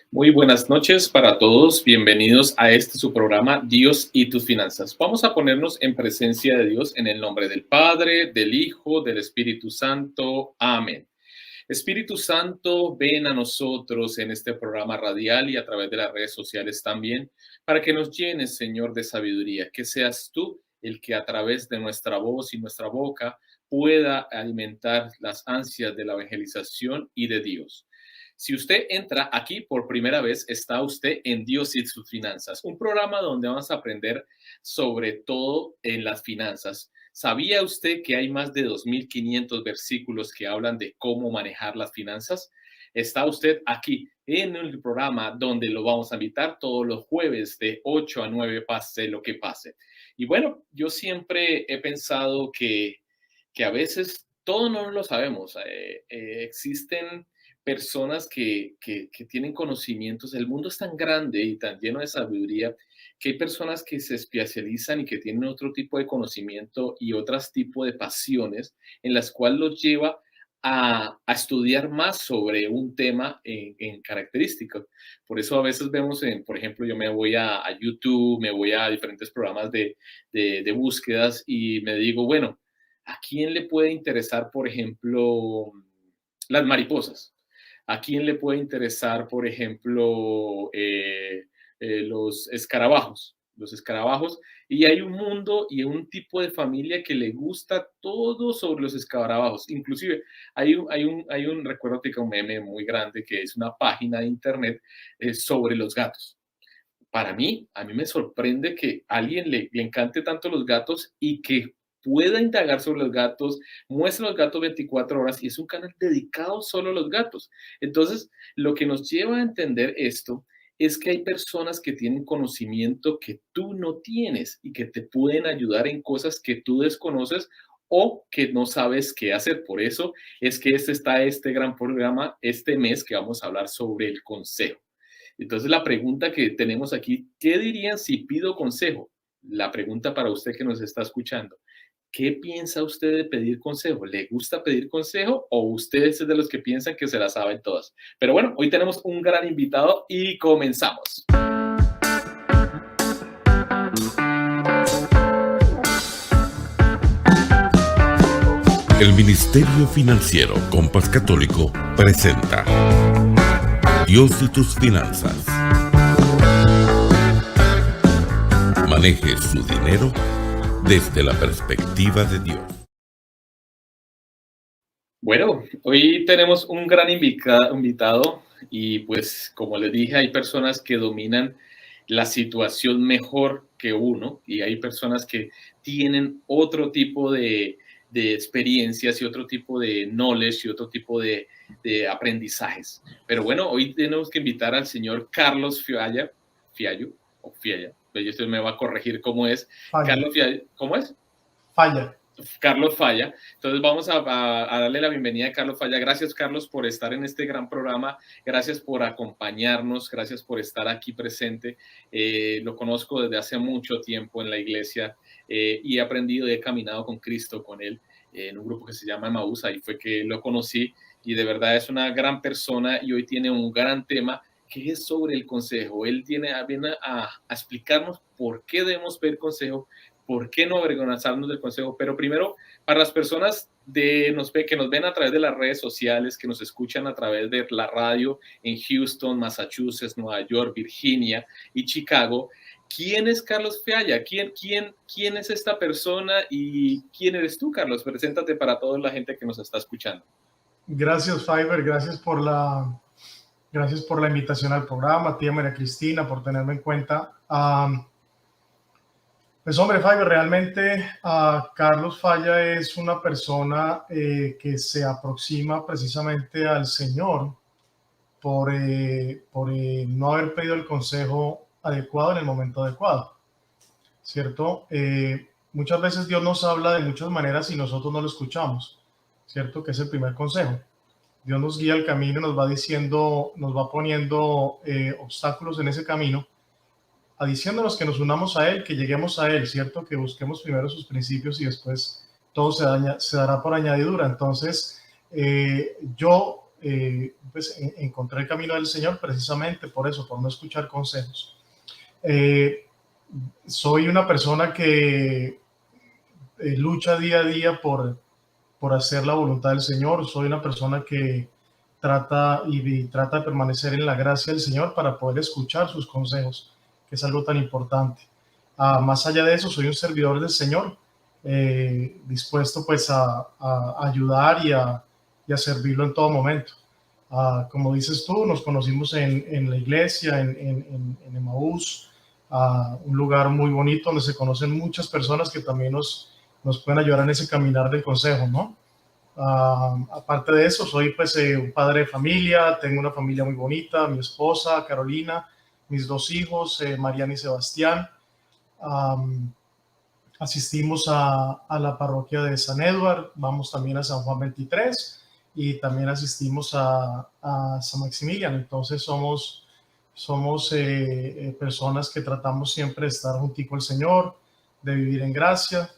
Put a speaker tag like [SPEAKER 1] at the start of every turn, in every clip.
[SPEAKER 1] Muy buenas noches para todos. Bienvenidos a este su programa Dios y tus finanzas. Vamos a ponernos en presencia de Dios en el nombre del Padre, del Hijo, del Espíritu Santo. Amén. Espíritu Santo, ven a nosotros en este programa radial y a través de las redes sociales también, para que nos llenes, Señor, de sabiduría, que seas tú el que a través de nuestra voz y nuestra boca pueda alimentar las ansias de la evangelización y de Dios. Si usted entra aquí por primera vez, está usted en Dios y sus finanzas, un programa donde vamos a aprender sobre todo en las finanzas. ¿Sabía usted que hay más de 2.500 versículos que hablan de cómo manejar las finanzas? Está usted aquí en el programa donde lo vamos a invitar todos los jueves de 8 a 9, pase lo que pase. Y bueno, yo siempre he pensado que a veces todo no lo sabemos. Existen personas que tienen conocimientos. El mundo es tan grande y tan lleno de sabiduría que hay personas que se especializan y que tienen otro tipo de conocimiento y otros tipos de pasiones en las cuales los lleva a estudiar más sobre un tema en características. Por eso a veces vemos, por ejemplo, yo me voy a YouTube, me voy a diferentes programas de búsquedas y me digo, bueno, ¿a quién le puede interesar, por ejemplo, las mariposas? ¿A quién le puede interesar, por ejemplo, los escarabajos? Los escarabajos. Y hay un mundo y un tipo de familia que le gusta todo sobre los escarabajos. Inclusive recuerdo que un meme muy grande que es una página de internet sobre los gatos. A mí me sorprende que a alguien le encante tanto los gatos y que pueda indagar sobre los gatos, muestra los gatos 24 horas y es un canal dedicado solo a los gatos. Entonces, lo que nos lleva a entender esto es que hay personas que tienen conocimiento que tú no tienes y que te pueden ayudar en cosas que tú desconoces o que no sabes qué hacer. Por eso es que este gran programa este mes que vamos a hablar sobre el consejo. Entonces, la pregunta que tenemos aquí, ¿qué dirían si pido consejo? La pregunta para usted que nos está escuchando. ¿Qué piensa usted de pedir consejo? ¿Le gusta pedir consejo o usted es de los que piensan que se la saben todas? Pero bueno, hoy tenemos un gran invitado y comenzamos.
[SPEAKER 2] El Ministerio Financiero Compás Católico presenta Dios y tus finanzas. Maneje su dinero desde la perspectiva de Dios.
[SPEAKER 1] Bueno, hoy tenemos un gran invitado y pues como les dije, hay personas que dominan la situación mejor que uno y hay personas que tienen otro tipo de experiencias y otro tipo de knowledge y otro tipo de aprendizajes. Pero bueno, hoy tenemos que invitar al señor Carlos Fiallo, usted me va a corregir cómo es.
[SPEAKER 3] Falla.
[SPEAKER 1] Carlos Fiallo, ¿cómo es?
[SPEAKER 3] Falla.
[SPEAKER 1] Carlos Falla. Entonces vamos a darle la bienvenida a Carlos Falla. Gracias, Carlos, por estar en este gran programa. Gracias por acompañarnos. Gracias por estar aquí presente. Lo conozco desde hace mucho tiempo en la iglesia y he aprendido y he caminado con Cristo, con él, en un grupo que se llama Emaús. Ahí fue que lo conocí y de verdad es una gran persona y hoy tiene un gran tema que es sobre el consejo. Él viene a explicarnos por qué debemos pedir consejo, por qué no avergonzarnos del consejo. Pero primero, para las personas que nos ven a través de las redes sociales, que nos escuchan a través de la radio en Houston, Massachusetts, Nueva York, Virginia y Chicago, ¿quién es Carlos Fiallo? ¿Quién es esta persona y quién eres tú, Carlos? Preséntate para toda la gente que nos está escuchando.
[SPEAKER 3] Gracias, Fiverr. Gracias por la invitación al programa. A ti, María Cristina, por tenerme en cuenta. Pues hombre, Fiverr, realmente Carlos Falla es una persona que se aproxima precisamente al Señor por no haber pedido el consejo adecuado en el momento adecuado, ¿cierto? Muchas veces Dios nos habla de muchas maneras y nosotros no lo escuchamos, ¿cierto? Que es el primer consejo. Dios nos guía el camino, nos va diciendo, nos va poniendo obstáculos en ese camino, diciéndonos que nos unamos a Él, que lleguemos a Él, ¿cierto? Que busquemos primero sus principios y después todo se dará por añadidura. Entonces, yo pues encontré el camino del Señor precisamente por eso, por no escuchar consejos. Soy una persona que lucha día a día por hacer la voluntad del Señor. Soy una persona que trata de permanecer en la gracia del Señor para poder escuchar sus consejos, que es algo tan importante. Más allá de eso, soy un servidor del Señor, dispuesto pues a ayudar y a servirlo en todo momento. Como dices tú, nos conocimos en la iglesia, en Emaús, un lugar muy bonito donde se conocen muchas personas que también nos pueden ayudar en ese caminar del consejo, ¿no? Aparte de eso, soy pues un padre de familia, tengo una familia muy bonita, mi esposa Carolina, mis 2 hijos, Mariana y Sebastián. Asistimos a la parroquia de San Edward, vamos también a San Juan 23 y también asistimos a San Maximiliano. Entonces somos personas que tratamos siempre de estar juntico al Señor, de vivir en gracia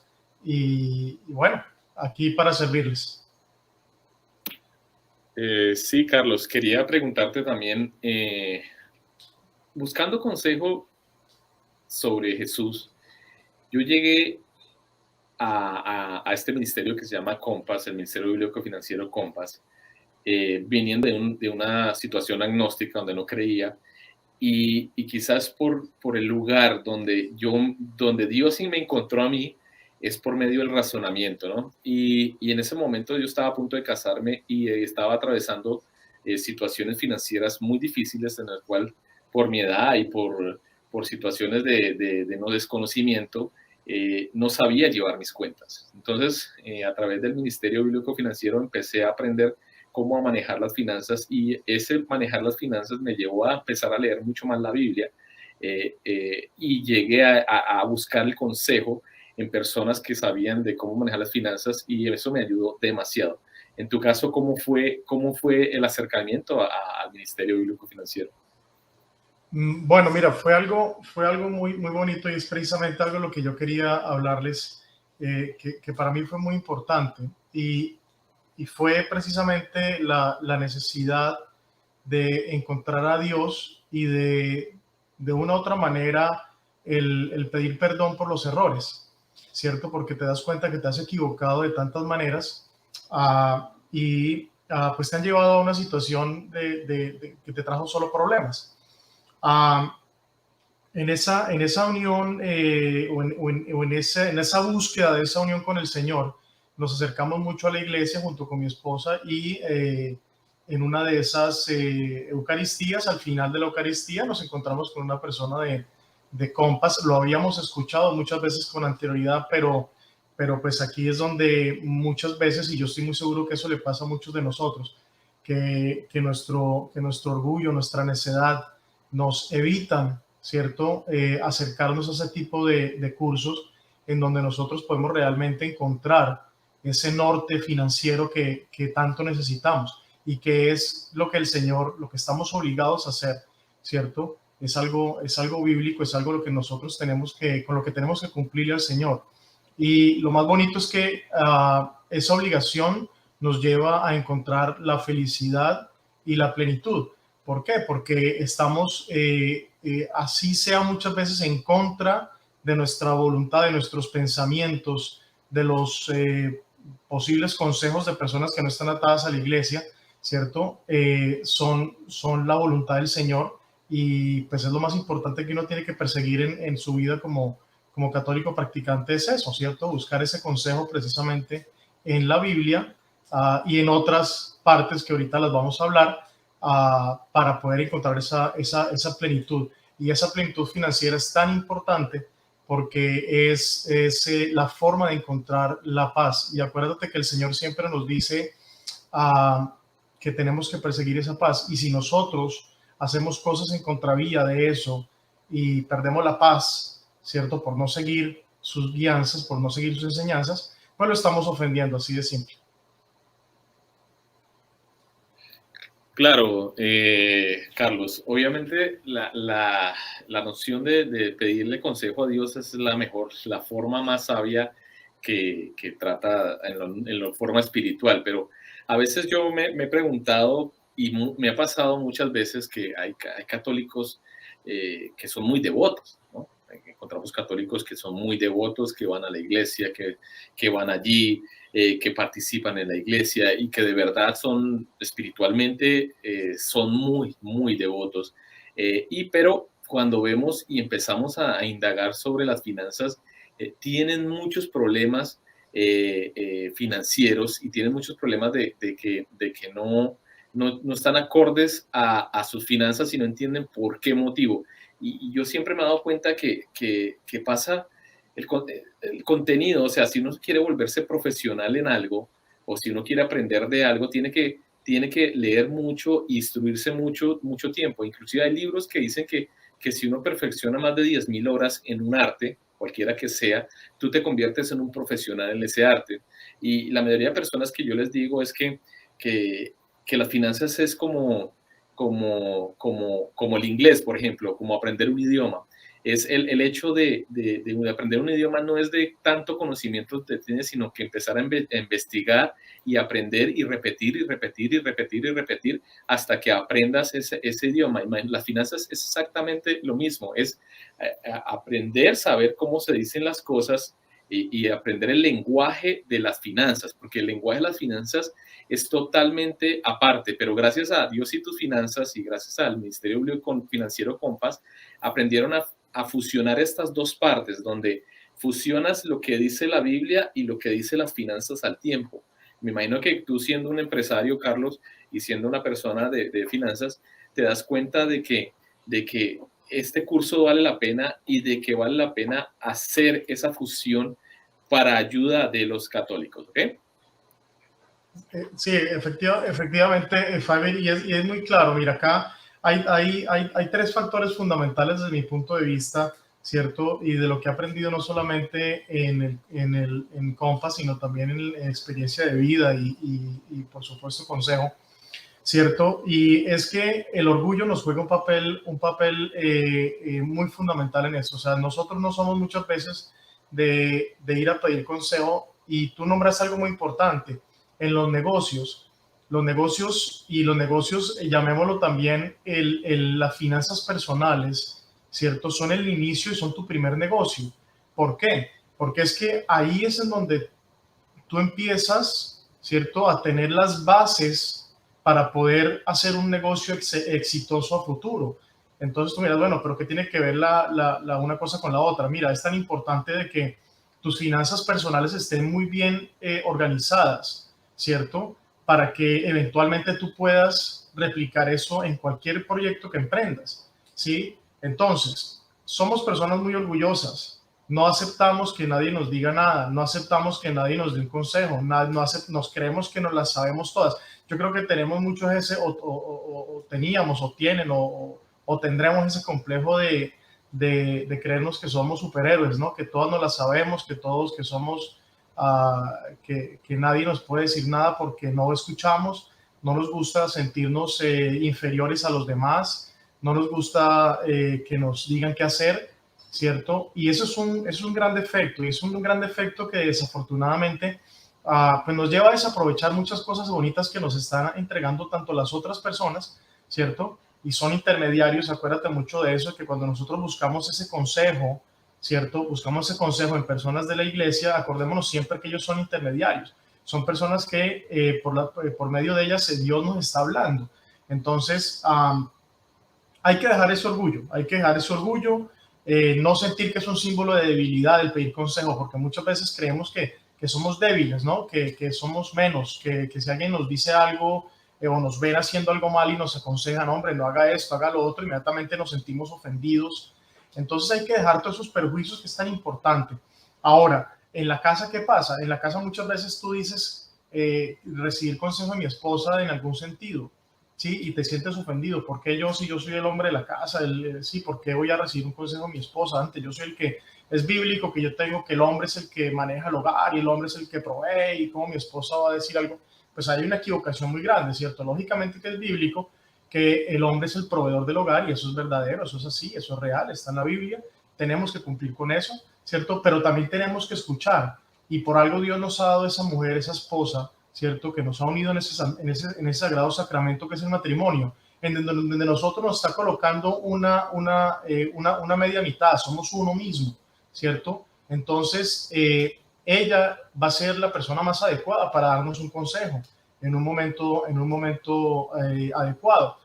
[SPEAKER 3] y bueno, aquí para servirles.
[SPEAKER 1] Sí, Carlos, quería preguntarte también, buscando consejo sobre Jesús, yo llegué a este ministerio que se llama Compass, el Ministerio Bíblico Financiero Compass, viniendo de una situación agnóstica donde no creía, y quizás por el lugar donde Dios sí me encontró a mí, es por medio del razonamiento, ¿no? Y en ese momento yo estaba a punto de casarme y estaba atravesando situaciones financieras muy difíciles en las cuales, por mi edad y por situaciones de no desconocimiento, no sabía llevar mis cuentas. Entonces, a través del Ministerio Bíblico Financiero empecé a aprender cómo manejar las finanzas, y ese manejar las finanzas me llevó a empezar a leer mucho más la Biblia, y llegué a buscar el consejo en personas que sabían de cómo manejar las finanzas, y eso me ayudó demasiado. En tu caso, ¿cómo fue el acercamiento al Ministerio Bíblico Financiero?
[SPEAKER 3] Bueno, mira, fue algo muy, muy bonito y es precisamente algo de lo que yo quería hablarles, que para mí fue muy importante y fue precisamente la necesidad de encontrar a Dios y de una u otra manera el pedir perdón por los errores, ¿cierto? Porque te das cuenta que te has equivocado de tantas maneras pues te han llevado a una situación que te trajo solo problemas. En esa unión en esa búsqueda de esa unión con el Señor, nos acercamos mucho a la iglesia junto con mi esposa y en una de esas Eucaristías, al final de la Eucaristía, nos encontramos con una persona de Compass. Lo habíamos escuchado muchas veces con anterioridad, pero pues aquí es donde muchas veces, y yo estoy muy seguro que eso le pasa a muchos de nosotros, que nuestro orgullo, nuestra necedad, nos evitan, ¿cierto? Acercarnos a ese tipo de cursos en donde nosotros podemos realmente encontrar ese norte financiero que tanto necesitamos y que es lo que el Señor, lo que estamos obligados a hacer, ¿cierto? Es algo bíblico, es algo lo que nosotros con lo que tenemos que cumplirle al Señor. Y lo más bonito es que esa obligación nos lleva a encontrar la felicidad y la plenitud. ¿Por qué? Porque estamos, así sea muchas veces en contra de nuestra voluntad, de nuestros pensamientos, de los posibles consejos de personas que no están atadas a la iglesia, ¿cierto? Son la voluntad del Señor y pues es lo más importante que uno tiene que perseguir en su vida como católico practicante, es eso, ¿cierto? Buscar ese consejo precisamente en la Biblia y en otras partes que ahorita las vamos a hablar, para poder encontrar esa plenitud. Y esa plenitud financiera es tan importante porque es la forma de encontrar la paz. Y acuérdate que el Señor siempre nos dice que tenemos que perseguir esa paz. Y si nosotros hacemos cosas en contravía de eso y perdemos la paz, ¿cierto? Por no seguir sus guianzas, por no seguir sus enseñanzas, pues lo estamos ofendiendo, así de simple.
[SPEAKER 1] Claro, Carlos, obviamente la noción de pedirle consejo a Dios es la forma más sabia que trata en la forma espiritual, pero a veces yo me he preguntado y me ha pasado muchas veces que hay católicos que son muy devotos, ¿no? Encontramos católicos que son muy devotos, que van a la iglesia, que van allí, que participan en la iglesia y que de verdad son espiritualmente, son muy, muy devotos. Pero cuando vemos y empezamos a indagar sobre las finanzas, tienen muchos problemas financieros y tienen muchos problemas de que no están acordes a sus finanzas y no entienden por qué motivo. Y yo siempre me he dado cuenta que pasa el contenido, o sea, si uno quiere volverse profesional en algo o si uno quiere aprender de algo, tiene que leer mucho, instruirse mucho, mucho tiempo. Inclusive hay libros que dicen que si uno perfecciona más de 10.000 horas en un arte, cualquiera que sea, tú te conviertes en un profesional en ese arte. Y la mayoría de personas que yo les digo es que las finanzas es como el inglés, por ejemplo, como aprender un idioma. Es el hecho de aprender un idioma no es de tanto conocimiento que tienes, sino que empezar a investigar y aprender y repetir y repetir y repetir y repetir hasta que aprendas ese idioma. Las finanzas es exactamente lo mismo, es aprender, saber cómo se dicen las cosas y aprender el lenguaje de las finanzas, porque el lenguaje de las finanzas es totalmente aparte, pero gracias a Dios y tus finanzas y gracias al Ministerio Financiero Compass, aprendieron a fusionar estas dos partes, donde fusionas lo que dice la Biblia y lo que dice las finanzas al tiempo. Me imagino que tú siendo un empresario, Carlos, y siendo una persona de finanzas, te das cuenta de que este curso vale la pena y de que vale la pena hacer esa fusión para ayuda de los católicos, ¿ok?
[SPEAKER 3] Sí, efectivamente, Fabián, y es muy claro. Mira, acá hay tres factores fundamentales desde mi punto de vista, ¿cierto? Y de lo que he aprendido no solamente en Compass, sino también en experiencia de vida y por supuesto, consejo, ¿cierto? Y es que el orgullo nos juega un papel muy fundamental en eso. O sea, nosotros no somos muchas veces de ir a pedir consejo, y tú nombras algo muy importante en los negocios. Los negocios, llamémoslo también las finanzas personales, ¿cierto? Son el inicio y son tu primer negocio. ¿Por qué? Porque es que ahí es en donde tú empiezas, ¿cierto?, a tener las bases para poder hacer un negocio exitoso a futuro. Entonces tú miras, bueno, pero ¿qué tiene que ver una cosa con la otra? Mira, es tan importante de que tus finanzas personales estén muy bien organizadas, ¿cierto? Para que eventualmente tú puedas replicar eso en cualquier proyecto que emprendas, ¿sí? Entonces, somos personas muy orgullosas. No aceptamos que nadie nos diga nada, no aceptamos que nadie nos dé un consejo, nos creemos que nos las sabemos todas. Yo creo que tenemos mucho ese, o teníamos, o tienen, o tendremos ese complejo de creernos que somos superhéroes, ¿no? Que todas nos las sabemos, que todos que somos, que nadie nos puede decir nada porque no escuchamos, no nos gusta sentirnos inferiores a los demás, no nos gusta que nos digan qué hacer, ¿cierto? Y eso es un gran defecto, y es un gran defecto que desafortunadamente pues nos lleva a desaprovechar muchas cosas bonitas que nos están entregando tanto las otras personas, ¿cierto? Y son intermediarios. Acuérdate mucho de eso, que cuando nosotros buscamos ese consejo, ¿cierto? Buscamos ese consejo en personas de la iglesia, acordémonos siempre que ellos son intermediarios, son personas que por medio de ellas Dios nos está hablando. Entonces, hay que dejar ese orgullo, no sentir que es un símbolo de debilidad el pedir consejo, porque muchas veces creemos que somos débiles, ¿no? Que somos menos, que si alguien nos dice algo o nos ven haciendo algo mal y nos aconsejan, hombre, no haga esto, haga lo otro, inmediatamente nos sentimos ofendidos. Entonces hay que dejar todos esos perjuicios que es tan importante. Ahora, en la casa, ¿qué pasa? En la casa muchas veces tú dices, recibir consejo de mi esposa en algún sentido, ¿sí? Y te sientes ofendido. ¿Por qué yo, si yo soy el hombre de la casa? Sí, ¿por qué voy a recibir un consejo de mi esposa? Antes yo soy el que es bíblico, que yo tengo que el hombre es el que maneja el hogar y el hombre es el que provee, y cómo mi esposa va a decir algo. Pues hay una equivocación muy grande, ¿cierto? Lógicamente que es bíblico que el hombre es el proveedor del hogar, y eso es verdadero, eso es así, eso es real, está en la Biblia, tenemos que cumplir con eso, ¿cierto? Pero también tenemos que escuchar, y por algo Dios nos ha dado esa mujer, esa esposa, ¿cierto? Que nos ha unido en ese sagrado sacramento que es el matrimonio, en donde nosotros nos está colocando una media mitad, somos uno mismo, ¿cierto? Entonces, ella va a ser la persona más adecuada para darnos un consejo en un momento adecuado.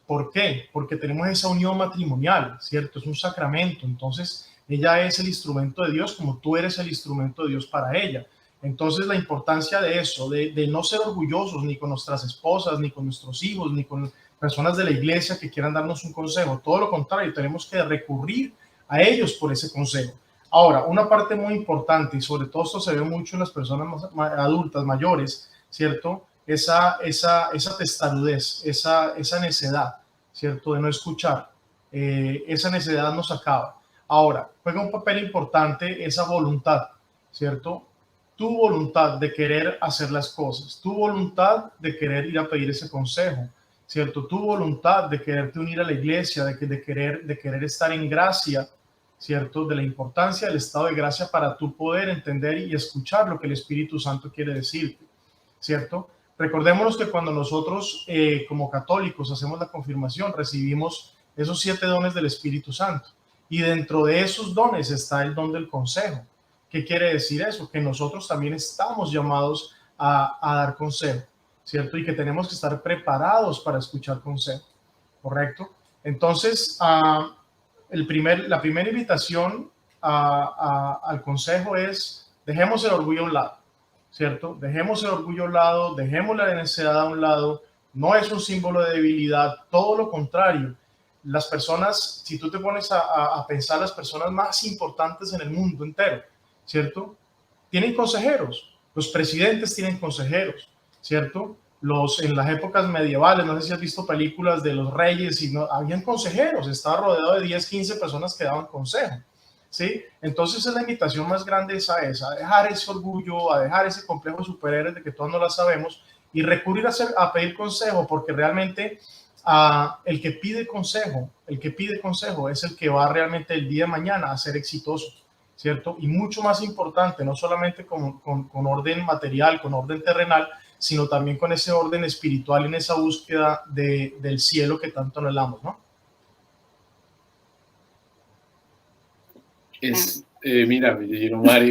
[SPEAKER 3] ¿Por qué? Porque tenemos esa unión matrimonial, ¿cierto? Es un sacramento. Entonces, ella es el instrumento de Dios como tú eres el instrumento de Dios para ella. Entonces, la importancia de eso, de no ser orgullosos ni con nuestras esposas, ni con nuestros hijos, ni con personas de la iglesia que quieran darnos un consejo. Todo lo contrario, tenemos que recurrir a ellos por ese consejo. Ahora, una parte muy importante, y sobre todo esto se ve mucho en las personas más adultas, mayores, ¿cierto? Esa testarudez, esa necedad, ¿cierto? De no escuchar. Esa necedad nos acaba. Ahora, juega un papel importante esa voluntad, ¿cierto? Tu voluntad de querer hacer las cosas, tu voluntad de querer ir a pedir ese consejo, ¿cierto? Tu voluntad de quererte unir a la iglesia, de querer estar en gracia, ¿cierto? De la importancia del estado de gracia para tu poder entender y escuchar lo que el Espíritu Santo quiere decirte, ¿cierto? Recordémonos que cuando nosotros como católicos hacemos la confirmación, recibimos esos 7 dones del Espíritu Santo. Y dentro de esos dones está el don del consejo. ¿Qué quiere decir eso? Que nosotros también estamos llamados a dar consejo, ¿cierto? Y que tenemos que estar preparados para escuchar consejo, ¿correcto? Entonces, la primera invitación al consejo es: dejemos el orgullo a un lado, ¿cierto? Dejemos el orgullo a un lado, dejemos la necedad a un lado. No es un símbolo de debilidad, todo lo contrario. Las personas, si tú te pones a pensar, las personas más importantes en el mundo entero, ¿cierto? Tienen consejeros. Los presidentes tienen consejeros, ¿cierto? En las épocas medievales, no sé si has visto películas de los reyes, y no, habían consejeros, estaba rodeado de 10, 15 personas que daban consejo, ¿sí? Entonces es la invitación más grande a dejar ese orgullo, a dejar ese complejo de superhéroes de que todos no la sabemos y recurrir a pedir consejo, porque realmente el que pide consejo es el que va realmente el día de mañana a ser exitoso, ¿cierto? Y mucho más importante, no solamente con orden material, con orden terrenal, sino también con ese orden espiritual en esa búsqueda del cielo que tanto anhelamos, ¿no?
[SPEAKER 1] Mira,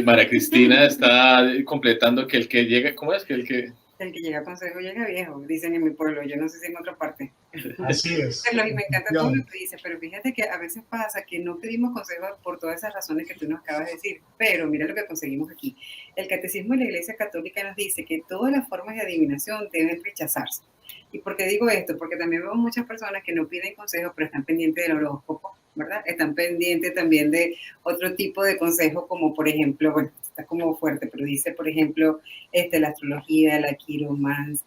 [SPEAKER 1] María Cristina está completando que el que llega, ¿cómo es? Que el que
[SPEAKER 4] llega a consejo llega viejo, dicen en mi pueblo, yo no sé si en otra parte.
[SPEAKER 3] Así es.
[SPEAKER 4] Y me encanta todo lo que dices, pero fíjate que a veces pasa que no pedimos consejo por todas esas razones que tú nos acabas de decir, pero mira lo que conseguimos aquí. El Catecismo de la Iglesia Católica nos dice que todas las formas de adivinación deben rechazarse. ¿Y por qué digo esto? Porque también vemos muchas personas que no piden consejo, pero están pendientes del horóscopo, ¿verdad? Están pendientes también de otro tipo de consejo, como por ejemplo, bueno, está como fuerte, pero dice, por ejemplo, la astrología, la quiromancia,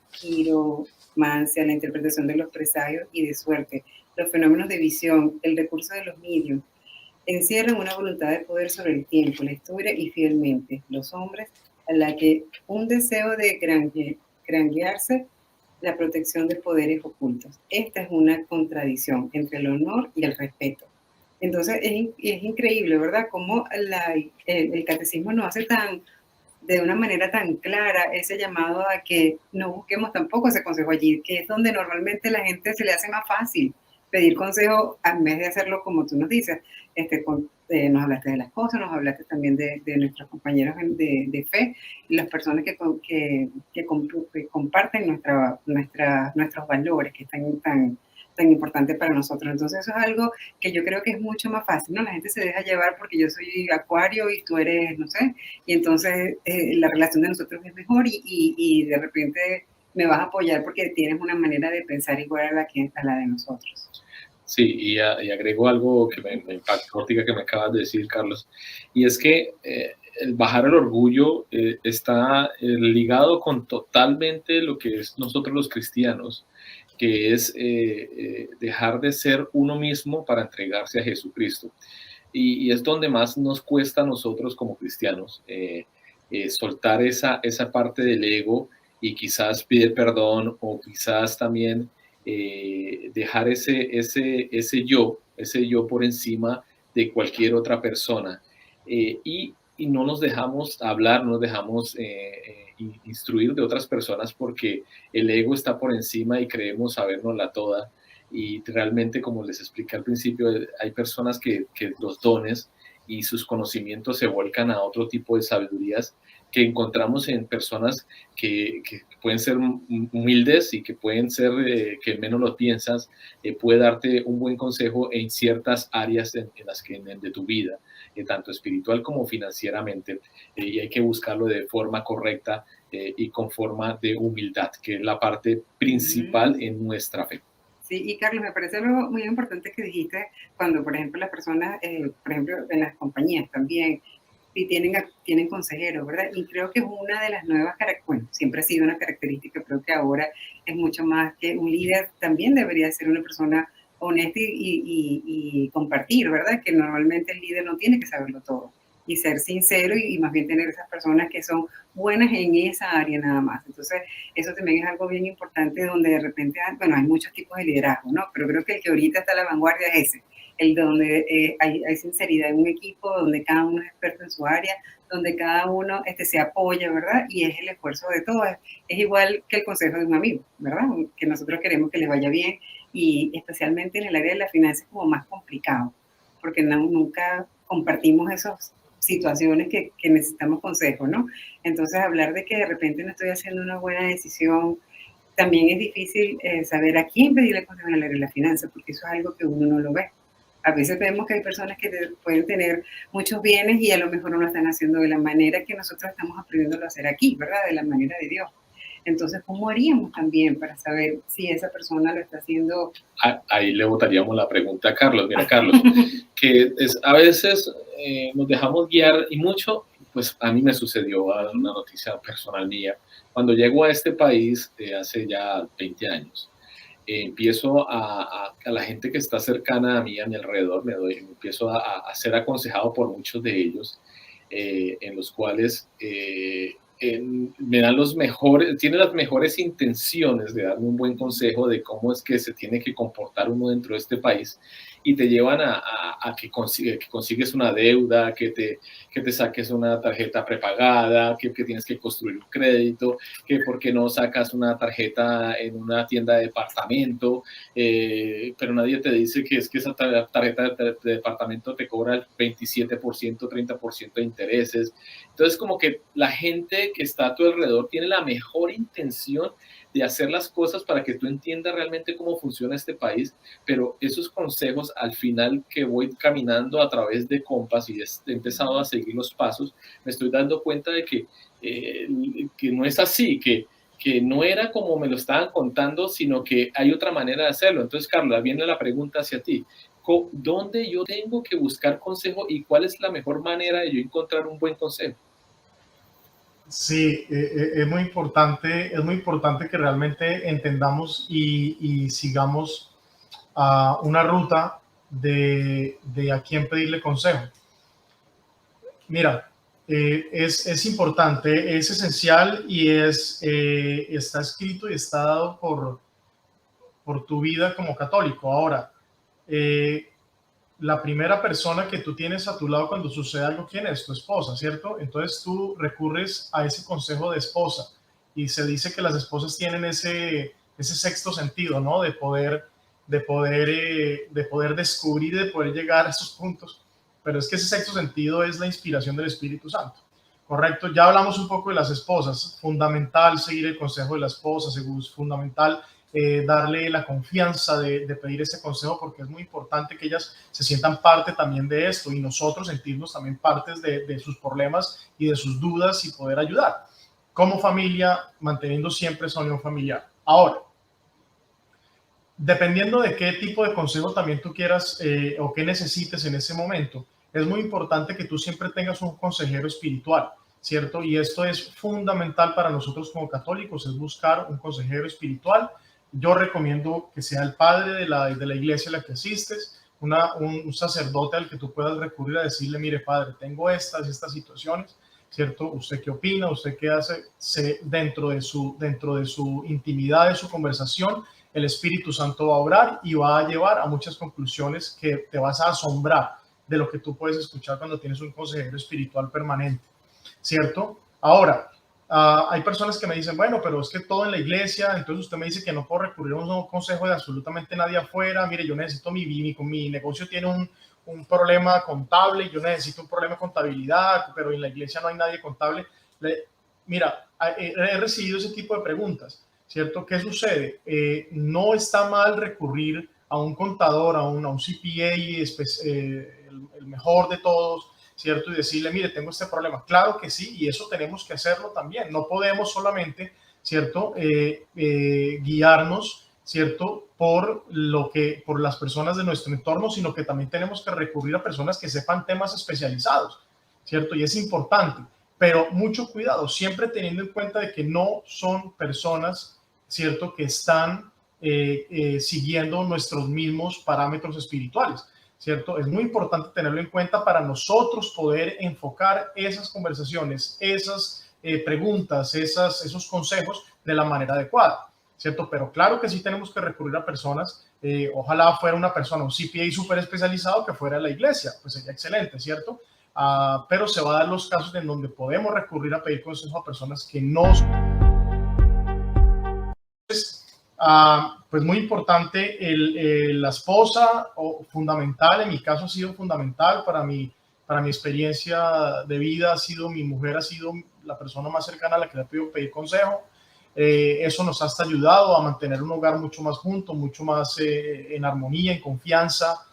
[SPEAKER 4] la interpretación de los presagios y de suerte, los fenómenos de visión, el recurso de los medios, encierran una voluntad de poder sobre el tiempo, la historia y fielmente los hombres, a la que un deseo de granjearse la protección de poderes ocultos. Esta es una contradicción entre el honor y el respeto. Entonces es increíble, ¿verdad? Cómo el catecismo nos hace de una manera tan clara ese llamado a que no busquemos tampoco ese consejo allí, que es donde normalmente la gente se le hace más fácil pedir consejo en vez de hacerlo como tú nos dices. Nos hablaste de las cosas, nos hablaste también de nuestros compañeros de fe, y las personas que comparten nuestros valores, que están tan importante para nosotros. Entonces eso es algo que yo creo que es mucho más fácil, ¿no? La gente se deja llevar porque yo soy Acuario y tú eres, no sé, y entonces la relación de nosotros es mejor y de repente me vas a apoyar porque tienes una manera de pensar igual a la de nosotros.
[SPEAKER 1] Sí, y agrego algo que me impactó, que me acabas de decir, Carlos, y es que el bajar el orgullo está ligado con totalmente lo que es nosotros los cristianos, que es dejar de ser uno mismo para entregarse a Jesucristo. Y es donde más nos cuesta a nosotros como cristianos soltar esa parte del ego y quizás pedir perdón o quizás también dejar ese yo por encima de cualquier otra persona y y no nos dejamos hablar, no nos dejamos instruir de otras personas porque el ego está por encima y creemos sabérnosla toda. Y realmente, como les expliqué al principio, hay personas que los dones y sus conocimientos se vuelcan a otro tipo de sabidurías que encontramos en personas que pueden ser humildes y que pueden ser, que menos lo piensas, puede darte un buen consejo en ciertas áreas en las que de tu vida, tanto espiritual como financieramente, y hay que buscarlo de forma correcta y con forma de humildad, que es la parte principal en nuestra fe.
[SPEAKER 4] Sí, y Carlos, me parece algo muy importante que dijiste cuando, por ejemplo, las personas, por ejemplo, en las compañías también, y tienen consejeros, ¿verdad? Y creo que es una de las nuevas características, bueno, siempre ha sido una característica, creo que ahora es mucho más que un líder, también debería ser una persona honesta y compartir, ¿verdad? Que normalmente el líder no tiene que saberlo todo y ser sincero y más bien tener esas personas que son buenas en esa área nada más. Entonces, eso también es algo bien importante donde de repente, bueno, hay muchos tipos de liderazgo, ¿no? Pero creo que el que ahorita está a la vanguardia es ese, el donde hay sinceridad en un equipo, donde cada uno es experto en su área, donde cada uno se apoya, ¿verdad? Y es el esfuerzo de todos. Es igual que el consejo de un amigo, ¿verdad? Que nosotros queremos que les vaya bien y especialmente en el área de la finanza es como más complicado, porque nunca compartimos esas situaciones que necesitamos consejo, ¿no? Entonces, hablar de que de repente no estoy haciendo una buena decisión, también es difícil saber a quién pedirle consejo en el área de la finanza, porque eso es algo que uno no lo ve. A veces vemos que hay personas que pueden tener muchos bienes y a lo mejor no lo están haciendo de la manera que nosotros estamos aprendiendo a hacer aquí, ¿verdad? De la manera de Dios. Entonces, ¿cómo haríamos también para saber si esa persona lo está haciendo?
[SPEAKER 1] Ahí le botaríamos la pregunta a Carlos. Mira, Carlos, que a veces nos dejamos guiar y mucho, pues a mí me sucedió una noticia personal mía. Cuando llego a este país hace ya 20 años, empiezo a la gente que está cercana a mí, a mi alrededor, empiezo a ser aconsejado por muchos de ellos, en los cuales me dan tiene las mejores intenciones de darme un buen consejo de cómo es que se tiene que comportar uno dentro de este país y te llevan a que consigues una deuda, que te saques una tarjeta prepagada, que tienes que construir un crédito, que por qué no sacas una tarjeta en una tienda de departamento, pero nadie te dice que es que esa tarjeta de departamento te cobra el 27%, 30% de intereses. Entonces, como que la gente que está a tu alrededor tiene la mejor intención de hacer las cosas para que tú entiendas realmente cómo funciona este país, pero esos consejos al final que voy caminando a través de Compass y he empezado a seguir los pasos, me estoy dando cuenta de que no es así, que no era como me lo estaban contando, sino que hay otra manera de hacerlo. Entonces, Carla, viene la pregunta hacia ti. ¿Dónde yo tengo que buscar consejo y cuál es la mejor manera de yo encontrar un buen consejo?
[SPEAKER 3] Sí, es muy importante que realmente entendamos y sigamos una ruta de a quién pedirle consejo. Mira, es importante, es esencial y está escrito y está dado por tu vida como católico. Ahora, la primera persona que tú tienes a tu lado cuando sucede algo, ¿quién es? Tu esposa, ¿cierto? Entonces tú recurres a ese consejo de esposa y se dice que las esposas tienen ese sexto sentido, ¿no? De poder descubrir, de poder llegar a esos puntos. Pero es que ese sexto sentido es la inspiración del Espíritu Santo. Correcto, ya hablamos un poco de las esposas. Fundamental seguir el consejo de la esposa, es fundamental darle la confianza de pedir ese consejo, porque es muy importante que ellas se sientan parte también de esto y nosotros sentirnos también partes de sus problemas y de sus dudas y poder ayudar como familia, manteniendo siempre esa unión familiar. Ahora, dependiendo de qué tipo de consejo también tú quieras o qué necesites en ese momento, es muy importante que tú siempre tengas un consejero espiritual, ¿cierto? Y esto es fundamental para nosotros como católicos, es buscar un consejero espiritual. Yo recomiendo que sea el padre de la iglesia a la que asistes, un sacerdote al que tú puedas recurrir a decirle, mire padre, tengo estas situaciones, ¿cierto? ¿Usted qué opina? ¿Usted qué hace? Dentro de su intimidad, de su conversación, el Espíritu Santo va a obrar y va a llevar a muchas conclusiones que te vas a asombrar de lo que tú puedes escuchar cuando tienes un consejero espiritual permanente, ¿cierto? Ahora, hay personas que me dicen, bueno, pero es que todo en la iglesia, entonces usted me dice que no puedo recurrir a un consejo de absolutamente nadie afuera. Mire, yo necesito mi negocio tiene un problema contable, yo necesito un problema de contabilidad, pero en la iglesia no hay nadie contable. Mira, he recibido ese tipo de preguntas, ¿cierto? ¿Qué sucede? No está mal recurrir a un contador, a un CPA, el mejor de todos, ¿cierto? Y decirle, mire, tengo este problema. Claro que sí, y eso tenemos que hacerlo también. No podemos solamente, ¿cierto? Guiarnos, ¿cierto? Por las personas de nuestro entorno, sino que también tenemos que recurrir a personas que sepan temas especializados, ¿cierto? Y es importante, pero mucho cuidado, siempre teniendo en cuenta de que no son personas, ¿cierto? Que están siguiendo nuestros mismos parámetros espirituales, ¿cierto? Es muy importante tenerlo en cuenta para nosotros poder enfocar esas conversaciones, esas preguntas, esos consejos de la manera adecuada, ¿cierto? Pero claro que sí tenemos que recurrir a personas, ojalá fuera una persona, un CPA súper especializado que fuera a la iglesia, pues sería excelente, ¿cierto? Pero se va a dar los casos en donde podemos recurrir a pedir consejo a personas que no... pues muy importante, la esposa, fundamental, en mi caso ha sido fundamental para mi experiencia de vida, mi mujer ha sido la persona más cercana a la que le he podido pedir consejo. Eso nos ha hasta ayudado a mantener un hogar mucho más junto, mucho más en armonía, en confianza.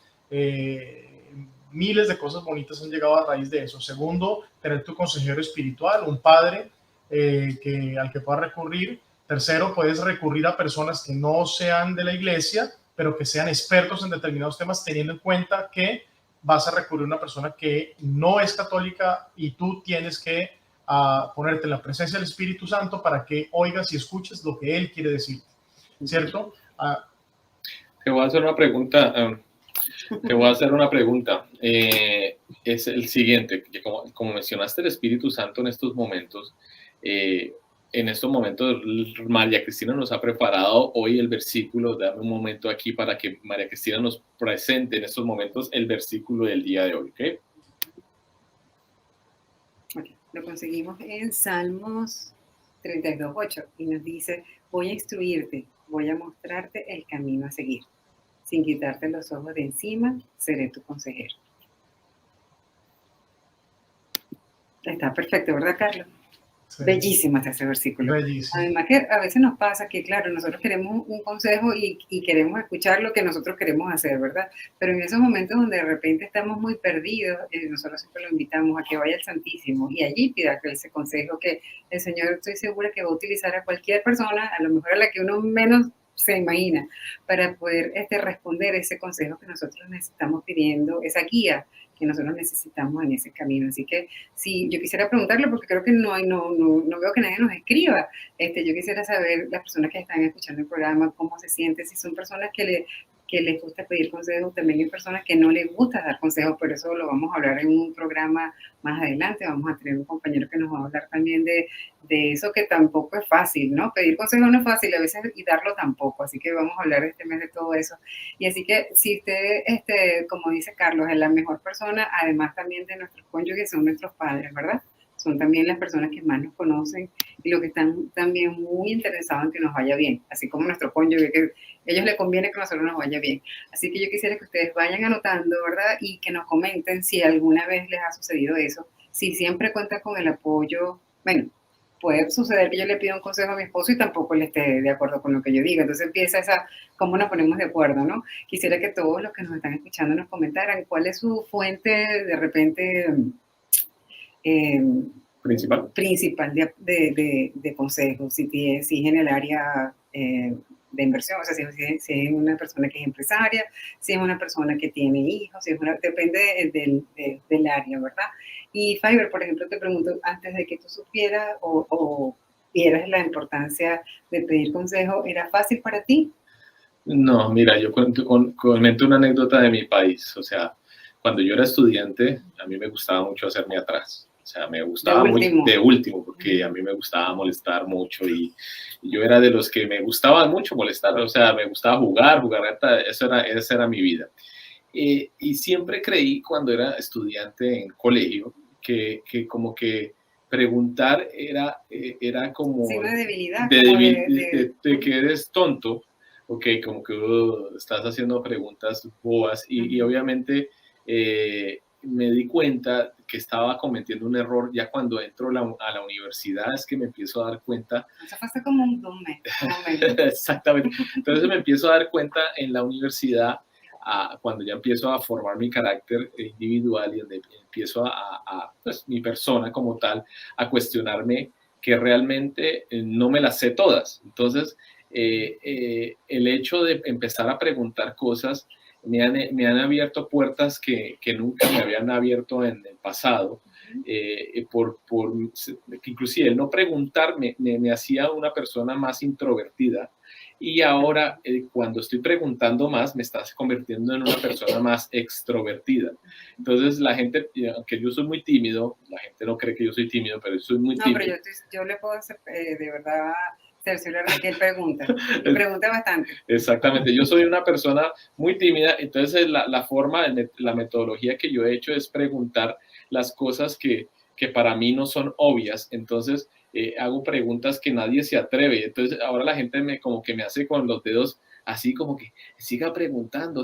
[SPEAKER 3] Miles de cosas bonitas han llegado a raíz de eso. Segundo, tener tu consejero espiritual, un padre al que puedas recurrir. Tercero, puedes recurrir a personas que no sean de la iglesia, pero que sean expertos en determinados temas, teniendo en cuenta que vas a recurrir a una persona que no es católica y tú tienes que ponerte en la presencia del Espíritu Santo para que oigas y escuches lo que Él quiere decir, ¿cierto?
[SPEAKER 1] Te voy a hacer una pregunta. Es el siguiente, que como mencionaste el Espíritu Santo en estos momentos, María Cristina nos ha preparado hoy el versículo. Dame un momento aquí para que María Cristina nos presente en estos momentos el versículo del día de hoy, ¿ok?
[SPEAKER 4] Okay. Lo conseguimos en Salmos 32:8 y nos dice, voy a instruirte, voy a mostrarte el camino a seguir. Sin quitarte los ojos de encima, seré tu consejero. Está perfecto, ¿verdad, Carlos? Sí. Bellísimo está ese versículo. Bellísimo. Además que a veces nos pasa que, claro, nosotros queremos un consejo y queremos escuchar lo que nosotros queremos hacer, ¿verdad? Pero en esos momentos donde de repente estamos muy perdidos, nosotros siempre lo invitamos a que vaya al Santísimo y allí pida ese consejo que el Señor, estoy segura que va a utilizar a cualquier persona, a lo mejor a la que uno menos se imagina, para poder responder ese consejo que nosotros necesitamos pidiendo, esa guía que nosotros necesitamos en ese camino. Así que sí, yo quisiera preguntarle, porque creo que no veo que nadie nos escriba. Yo quisiera saber, las personas que están escuchando el programa, cómo se sienten, si son personas que les gusta pedir consejos, también hay personas que no les gusta dar consejos, por eso lo vamos a hablar en un programa más adelante. Vamos a tener un compañero que nos va a hablar también de eso, que tampoco es fácil, ¿no? Pedir consejos no es fácil a veces y darlo tampoco, así que vamos a hablar este mes de todo eso. Y así que si usted, como dice Carlos, es la mejor persona, además también de nuestros cónyuges, son nuestros padres, ¿verdad? Son también las personas que más nos conocen y los que están también muy interesados en que nos vaya bien, así como nuestro cónyuge, que a ellos les conviene que a nosotros nos vaya bien. Así que yo quisiera que ustedes vayan anotando, ¿verdad? Y que nos comenten si alguna vez les ha sucedido eso, si siempre cuentan con el apoyo. Bueno, puede suceder que yo le pida un consejo a mi esposo y tampoco él esté de acuerdo con lo que yo diga. Entonces empieza cómo nos ponemos de acuerdo, ¿no? Quisiera que todos los que nos están escuchando nos comentaran cuál es su fuente de repente... principal de consejos, si es en el área de inversión, o sea, si es una persona que es empresaria, si es una persona que tiene hijos, depende del área, ¿verdad? Y Fiverr, por ejemplo, te pregunto, antes de que tú supieras o vieras la importancia de pedir consejo, ¿era fácil para ti?
[SPEAKER 1] No, mira, yo comento una anécdota de mi país. O sea, cuando yo era estudiante, a mí me gustaba mucho hacerme atrás. O sea, me gustaba de último, porque a mí me gustaba molestar mucho y yo era de los que me gustaba mucho molestar. O sea, me gustaba jugar, esa era mi vida. Y siempre creí cuando era estudiante en colegio que como que preguntar era como
[SPEAKER 4] Signo de debilidad,
[SPEAKER 1] de,
[SPEAKER 4] como
[SPEAKER 1] de que eres tonto, ok, como que estás haciendo preguntas bobas y obviamente me di cuenta que estaba cometiendo un error ya cuando entro a la universidad, es que me empiezo a dar cuenta.
[SPEAKER 4] Eso fue hace como un mes, más o menos.
[SPEAKER 1] Exactamente. Entonces me empiezo a dar cuenta en la universidad, cuando ya empiezo a formar mi carácter individual y donde empiezo pues, mi persona como tal, a cuestionarme que realmente no me las sé todas. Entonces, el hecho de empezar a preguntar cosas me han abierto puertas que nunca me habían abierto en el pasado. Inclusive el no preguntar me hacía una persona más introvertida y ahora cuando estoy preguntando más me estás convirtiendo en una persona más extrovertida. Entonces la gente, aunque yo soy muy tímido, la gente no cree que yo soy tímido, pero soy muy tímido.
[SPEAKER 4] No, pero yo le puedo hacer, de verdad cerciorar de que él pregunta, y pregunta bastante.
[SPEAKER 1] Exactamente, yo soy una persona muy tímida, entonces la forma, la metodología que yo he hecho es preguntar las cosas que para mí no son obvias, entonces hago preguntas que nadie se atreve, entonces ahora la gente como que me hace con los dedos así como que siga preguntando,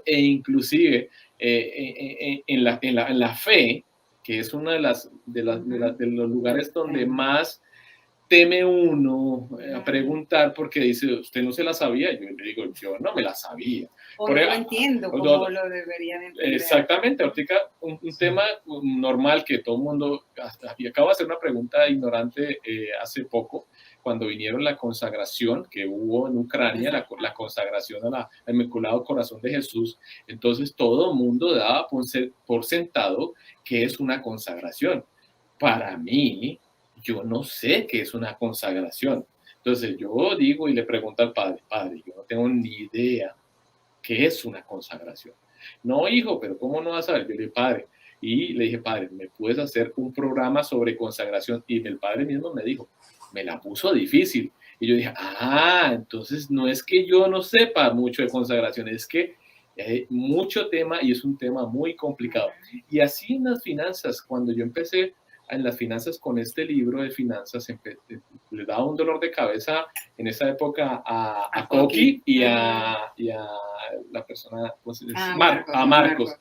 [SPEAKER 1] e inclusive en la fe, que es uno de los lugares donde más teme uno a preguntar porque dice, usted no se la sabía. Yo le digo, yo no me la sabía.
[SPEAKER 4] O no lo entiendo como lo debería de entender.
[SPEAKER 1] Exactamente, ahorita un tema normal que todo el mundo, acabo de hacer una pregunta ignorante hace poco, cuando vinieron la consagración que hubo en Ucrania, la consagración al Inmaculado Corazón de Jesús, entonces todo el mundo daba por sentado que es una consagración. Para mí, yo no sé qué es una consagración. Entonces yo digo y le pregunto al padre, yo no tengo ni idea qué es una consagración. No, hijo, pero ¿cómo no vas a saber? Yo le dije, padre, y le dije, padre, ¿me puedes hacer un programa sobre consagración? Y el padre mismo me dijo, me la puso difícil. Y yo dije, entonces no es que yo no sepa mucho de consagración, es que hay mucho tema y es un tema muy complicado. Y así en las finanzas, cuando yo empecé en las finanzas con este libro de finanzas, le daba un dolor de cabeza en esa época a Coqui y a la persona, ¿cómo se dice? Marcos.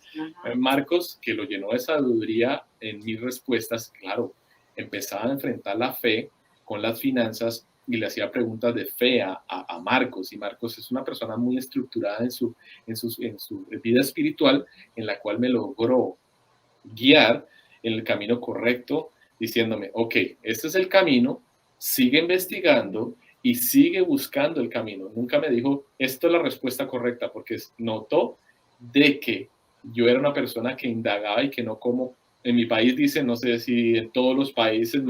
[SPEAKER 1] Marcos, que lo llenó de sabiduría en mis respuestas, claro, empezaba a enfrentar la fe con las finanzas y le hacía preguntas de fe a Marcos, y Marcos es una persona muy estructurada en su vida espiritual, en la cual me logró guiar en el camino correcto, diciéndome, ok, este es el camino, sigue investigando y sigue buscando el camino. Nunca me dijo, esto es la respuesta correcta, porque notó de que yo era una persona que indagaba y que no como, en mi país dicen, no sé si en todos los países,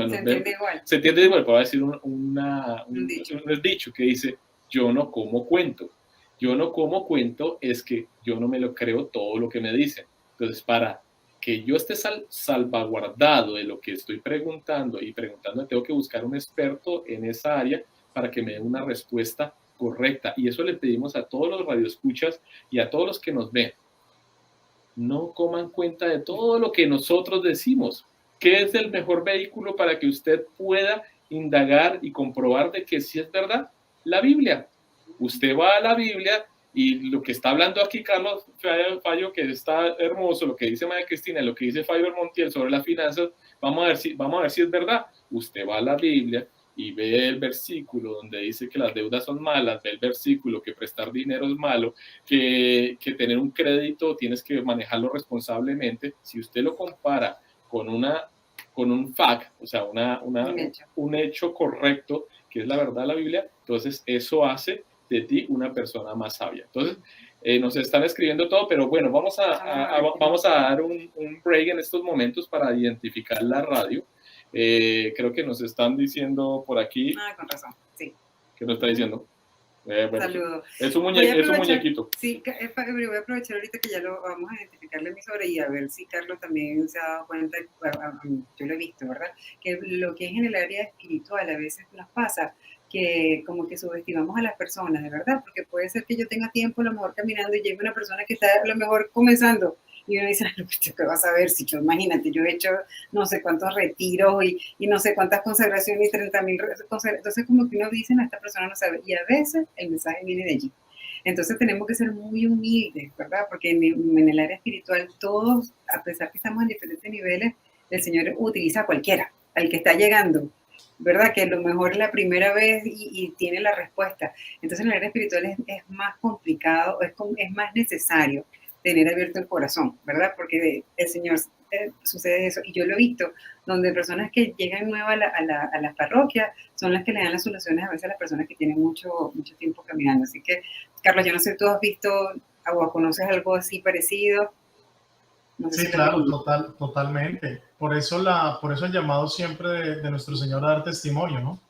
[SPEAKER 1] se entiende igual, pero voy a decir un dicho que dice, yo no como cuento. Yo no como cuento es que yo no me lo creo todo lo que me dicen. Entonces, para que yo esté salvaguardado de lo que estoy preguntando tengo que buscar un experto en esa área para que me dé una respuesta correcta. Y eso le pedimos a todos los radioescuchas y a todos los que nos ven. No coman cuenta de todo lo que nosotros decimos. ¿Qué es el mejor vehículo para que usted pueda indagar y comprobar de que sí es verdad? La Biblia. Usted va a la Biblia y lo que está hablando aquí Carlos Fallo, que está hermoso, lo que dice María Cristina, lo que dice Faber Montiel sobre las finanzas, vamos a ver si es verdad. Usted va a la Biblia y ve el versículo donde dice que las deudas son malas, ve el versículo que prestar dinero es malo, que tener un crédito tienes que manejarlo responsablemente. Si usted lo compara con un fact, o sea, un hecho correcto, que es la verdad de la Biblia, entonces eso hace de ti una persona más sabia. Entonces, nos están escribiendo todo, pero bueno, vamos a dar un break en estos momentos para identificar la radio. Creo que nos están diciendo por aquí.
[SPEAKER 4] Con razón, sí.
[SPEAKER 1] ¿Qué nos está diciendo?
[SPEAKER 4] Bueno, saludos.
[SPEAKER 1] Es un muñequito.
[SPEAKER 4] Sí, voy a aprovechar ahorita que ya lo vamos a identificar la emisora y a ver si Carlos también se ha dado cuenta, yo lo he visto, ¿verdad? Que lo que es en el área espiritual a veces nos pasa que como que subestimamos a las personas, de verdad, porque puede ser que yo tenga tiempo a lo mejor caminando y llegue una persona que está a lo mejor comenzando y uno dice, ¿qué vas a ver? Si yo, imagínate, yo he hecho no sé cuántos retiros y no sé cuántas consagraciones y 30,000 consagraciones, entonces como que uno dice, no, esta persona no sabe, y a veces el mensaje viene de allí. Entonces tenemos que ser muy humildes, ¿verdad? Porque en el área espiritual todos, a pesar que estamos en diferentes niveles, el Señor utiliza a cualquiera, al que está llegando, ¿verdad? Que a lo mejor es la primera vez y tiene la respuesta. Entonces en el área espiritual es más complicado, es más necesario tener abierto el corazón, ¿verdad? Porque el Señor sucede eso. Y yo lo he visto, donde personas que llegan nuevas a la parroquia son las que le dan las soluciones a veces a las personas que tienen mucho tiempo caminando. Así que, Carlos, yo no sé, ¿tú has visto o conoces algo así parecido? No sé
[SPEAKER 3] Sí,
[SPEAKER 4] si
[SPEAKER 3] claro, totalmente. Por eso el llamado siempre de nuestro Señor a dar testimonio, ¿no?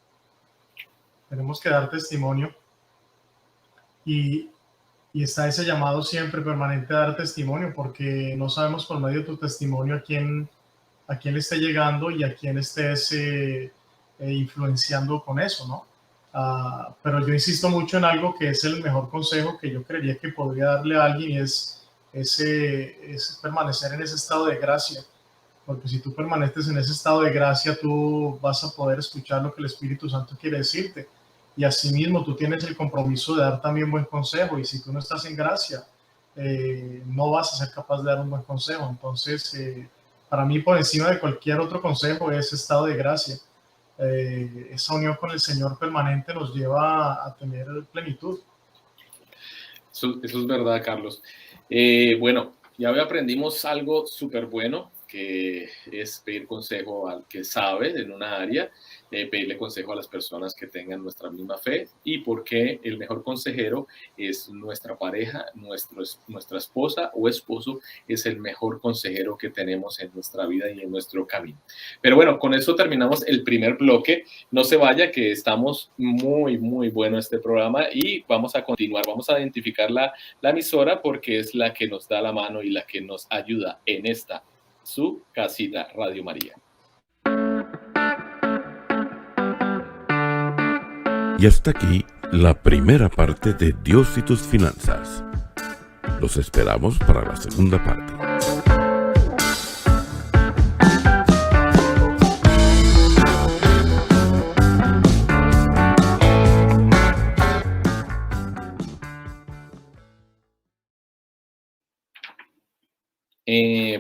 [SPEAKER 3] Tenemos que dar testimonio y está ese llamado siempre permanente a dar testimonio, porque no sabemos por medio de tu testimonio a quién le esté llegando y a quién estés influenciando con eso, ¿no? Pero yo insisto mucho en algo que es el mejor consejo que yo creería que podría darle a alguien, y es permanecer en ese estado de gracia, porque si tú permaneces en ese estado de gracia, tú vas a poder escuchar lo que el Espíritu Santo quiere decirte, y asimismo tú tienes el compromiso de dar también buen consejo, y si tú no estás en gracia, no vas a ser capaz de dar un buen consejo. Entonces, para mí, por encima de cualquier otro consejo, es estado de gracia. Esa unión con el Señor permanente nos lleva a tener plenitud.
[SPEAKER 1] Eso es verdad, Carlos. Bueno, ya aprendimos algo súper bueno, que es pedir consejo al que sabe en una área, pedirle consejo a las personas que tengan nuestra misma fe, y porque el mejor consejero es nuestra pareja, nuestra esposa o esposo, es el mejor consejero que tenemos en nuestra vida y en nuestro camino. Pero bueno, con eso terminamos el primer bloque. No se vaya, que estamos muy bueno este programa, y vamos a continuar. Vamos a identificar la emisora, porque es la que nos da la mano y la que nos ayuda en esta su casita, Radio María.
[SPEAKER 2] Y hasta aquí la primera parte de Dios y tus finanzas. Los esperamos para la segunda parte.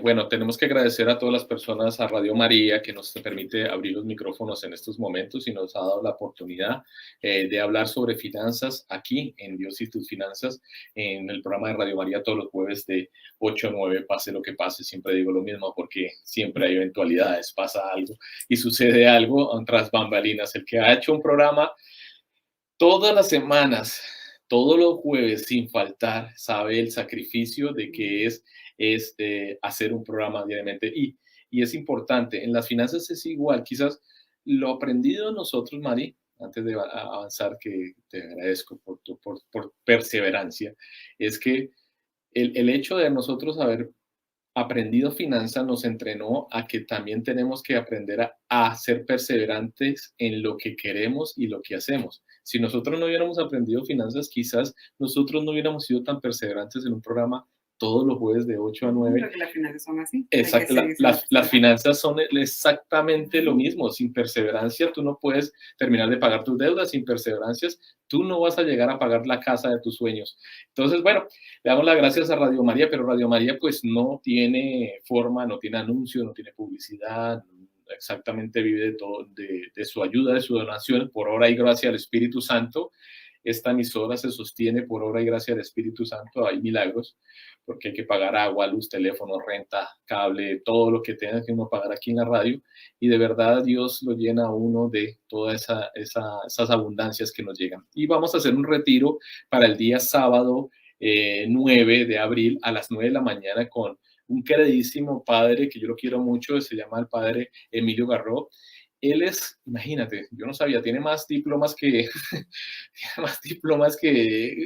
[SPEAKER 1] Bueno, tenemos que agradecer a todas las personas, a Radio María, que nos permite abrir los micrófonos en estos momentos y nos ha dado la oportunidad de hablar sobre finanzas aquí en Dios y tus finanzas, en el programa de Radio María todos los jueves de 8 a 9, pase lo que pase. Siempre digo lo mismo porque siempre hay eventualidades, pasa algo y sucede algo tras bambalinas. El que ha hecho un programa todas las semanas, todos los jueves sin faltar, sabe el sacrificio de que es hacer un programa diariamente, y es importante. En las finanzas es igual. Quizás lo aprendido nosotros, Mari, antes de avanzar, que te agradezco por perseverancia, es que el hecho de nosotros haber aprendido finanzas nos entrenó a que también tenemos que aprender a ser perseverantes en lo que queremos y lo que hacemos. Si nosotros no hubiéramos aprendido finanzas, quizás nosotros no hubiéramos sido tan perseverantes en un programa todos los jueves de 8 a 9.
[SPEAKER 4] Porque las finanzas son así.
[SPEAKER 1] Exacto, las finanzas son exactamente lo mismo. Sin perseverancia tú no puedes terminar de pagar tus deudas. Sin perseverancias tú no vas a llegar a pagar la casa de tus sueños. Entonces, bueno, le damos las gracias a Radio María, pero Radio María pues no tiene forma, no tiene anuncio, no tiene publicidad, exactamente vive de todo, de su ayuda, de su donación, por obra y gracia del Espíritu Santo. Esta emisora se sostiene por obra y gracia del Espíritu Santo. Hay milagros, porque hay que pagar agua, luz, teléfono, renta, cable, todo lo que tenga que uno pagar aquí en la radio, y de verdad Dios lo llena a uno de todas esas abundancias que nos llegan. Y vamos a hacer un retiro para el día sábado 9 de abril a las 9 de la mañana con un queridísimo padre que yo lo quiero mucho, se llama el padre Emilio Garró. Él es, imagínate, yo no sabía, tiene más diplomas que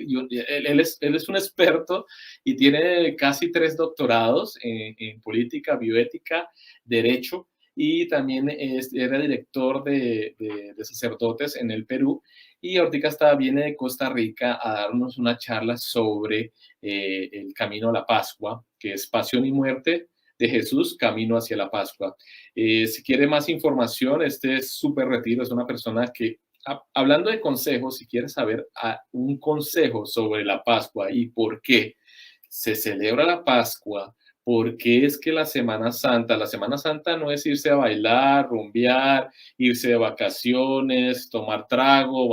[SPEAKER 1] yo. Él es un experto y tiene casi 3 doctorados en política, bioética, derecho, y también era director de sacerdotes en el Perú. y ahorita viene de Costa Rica a darnos una charla sobre el camino a la Pascua, que es pasión y muerte de Jesús, camino hacia la Pascua. Si quiere más información, este es súper retiro, es una persona que, hablando de consejos, si quiere saber un consejo sobre la Pascua y por qué se celebra la Pascua, porque es que la Semana Santa no es irse a bailar, rumbear, irse de vacaciones, tomar trago,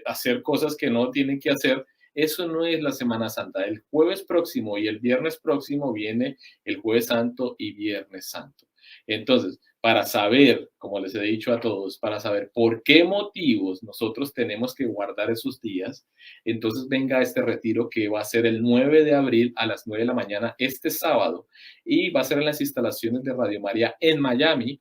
[SPEAKER 1] hacer cosas que no tienen que hacer. Eso no es la Semana Santa. El jueves próximo y el viernes próximo viene el Jueves Santo y Viernes Santo. Entonces, para saber, como les he dicho a todos, para saber por qué motivos nosotros tenemos que guardar esos días, entonces venga a este retiro que va a ser el 9 de abril a las 9 de la mañana este sábado y va a ser en las instalaciones de Radio María en Miami.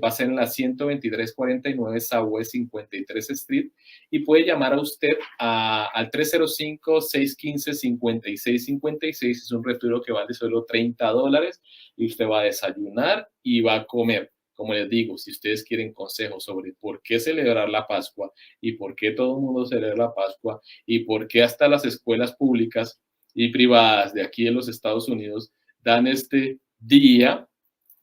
[SPEAKER 1] Va a ser en la 12349 Southwest 53 Street y puede llamar a usted al 305-615-5656. Es un retiro que vale solo $30 y usted va a desayunar y va a comer. Como les digo, si ustedes quieren consejos sobre por qué celebrar la Pascua y por qué todo el mundo celebra la Pascua y por qué hasta las escuelas públicas y privadas de aquí en los Estados Unidos dan este día,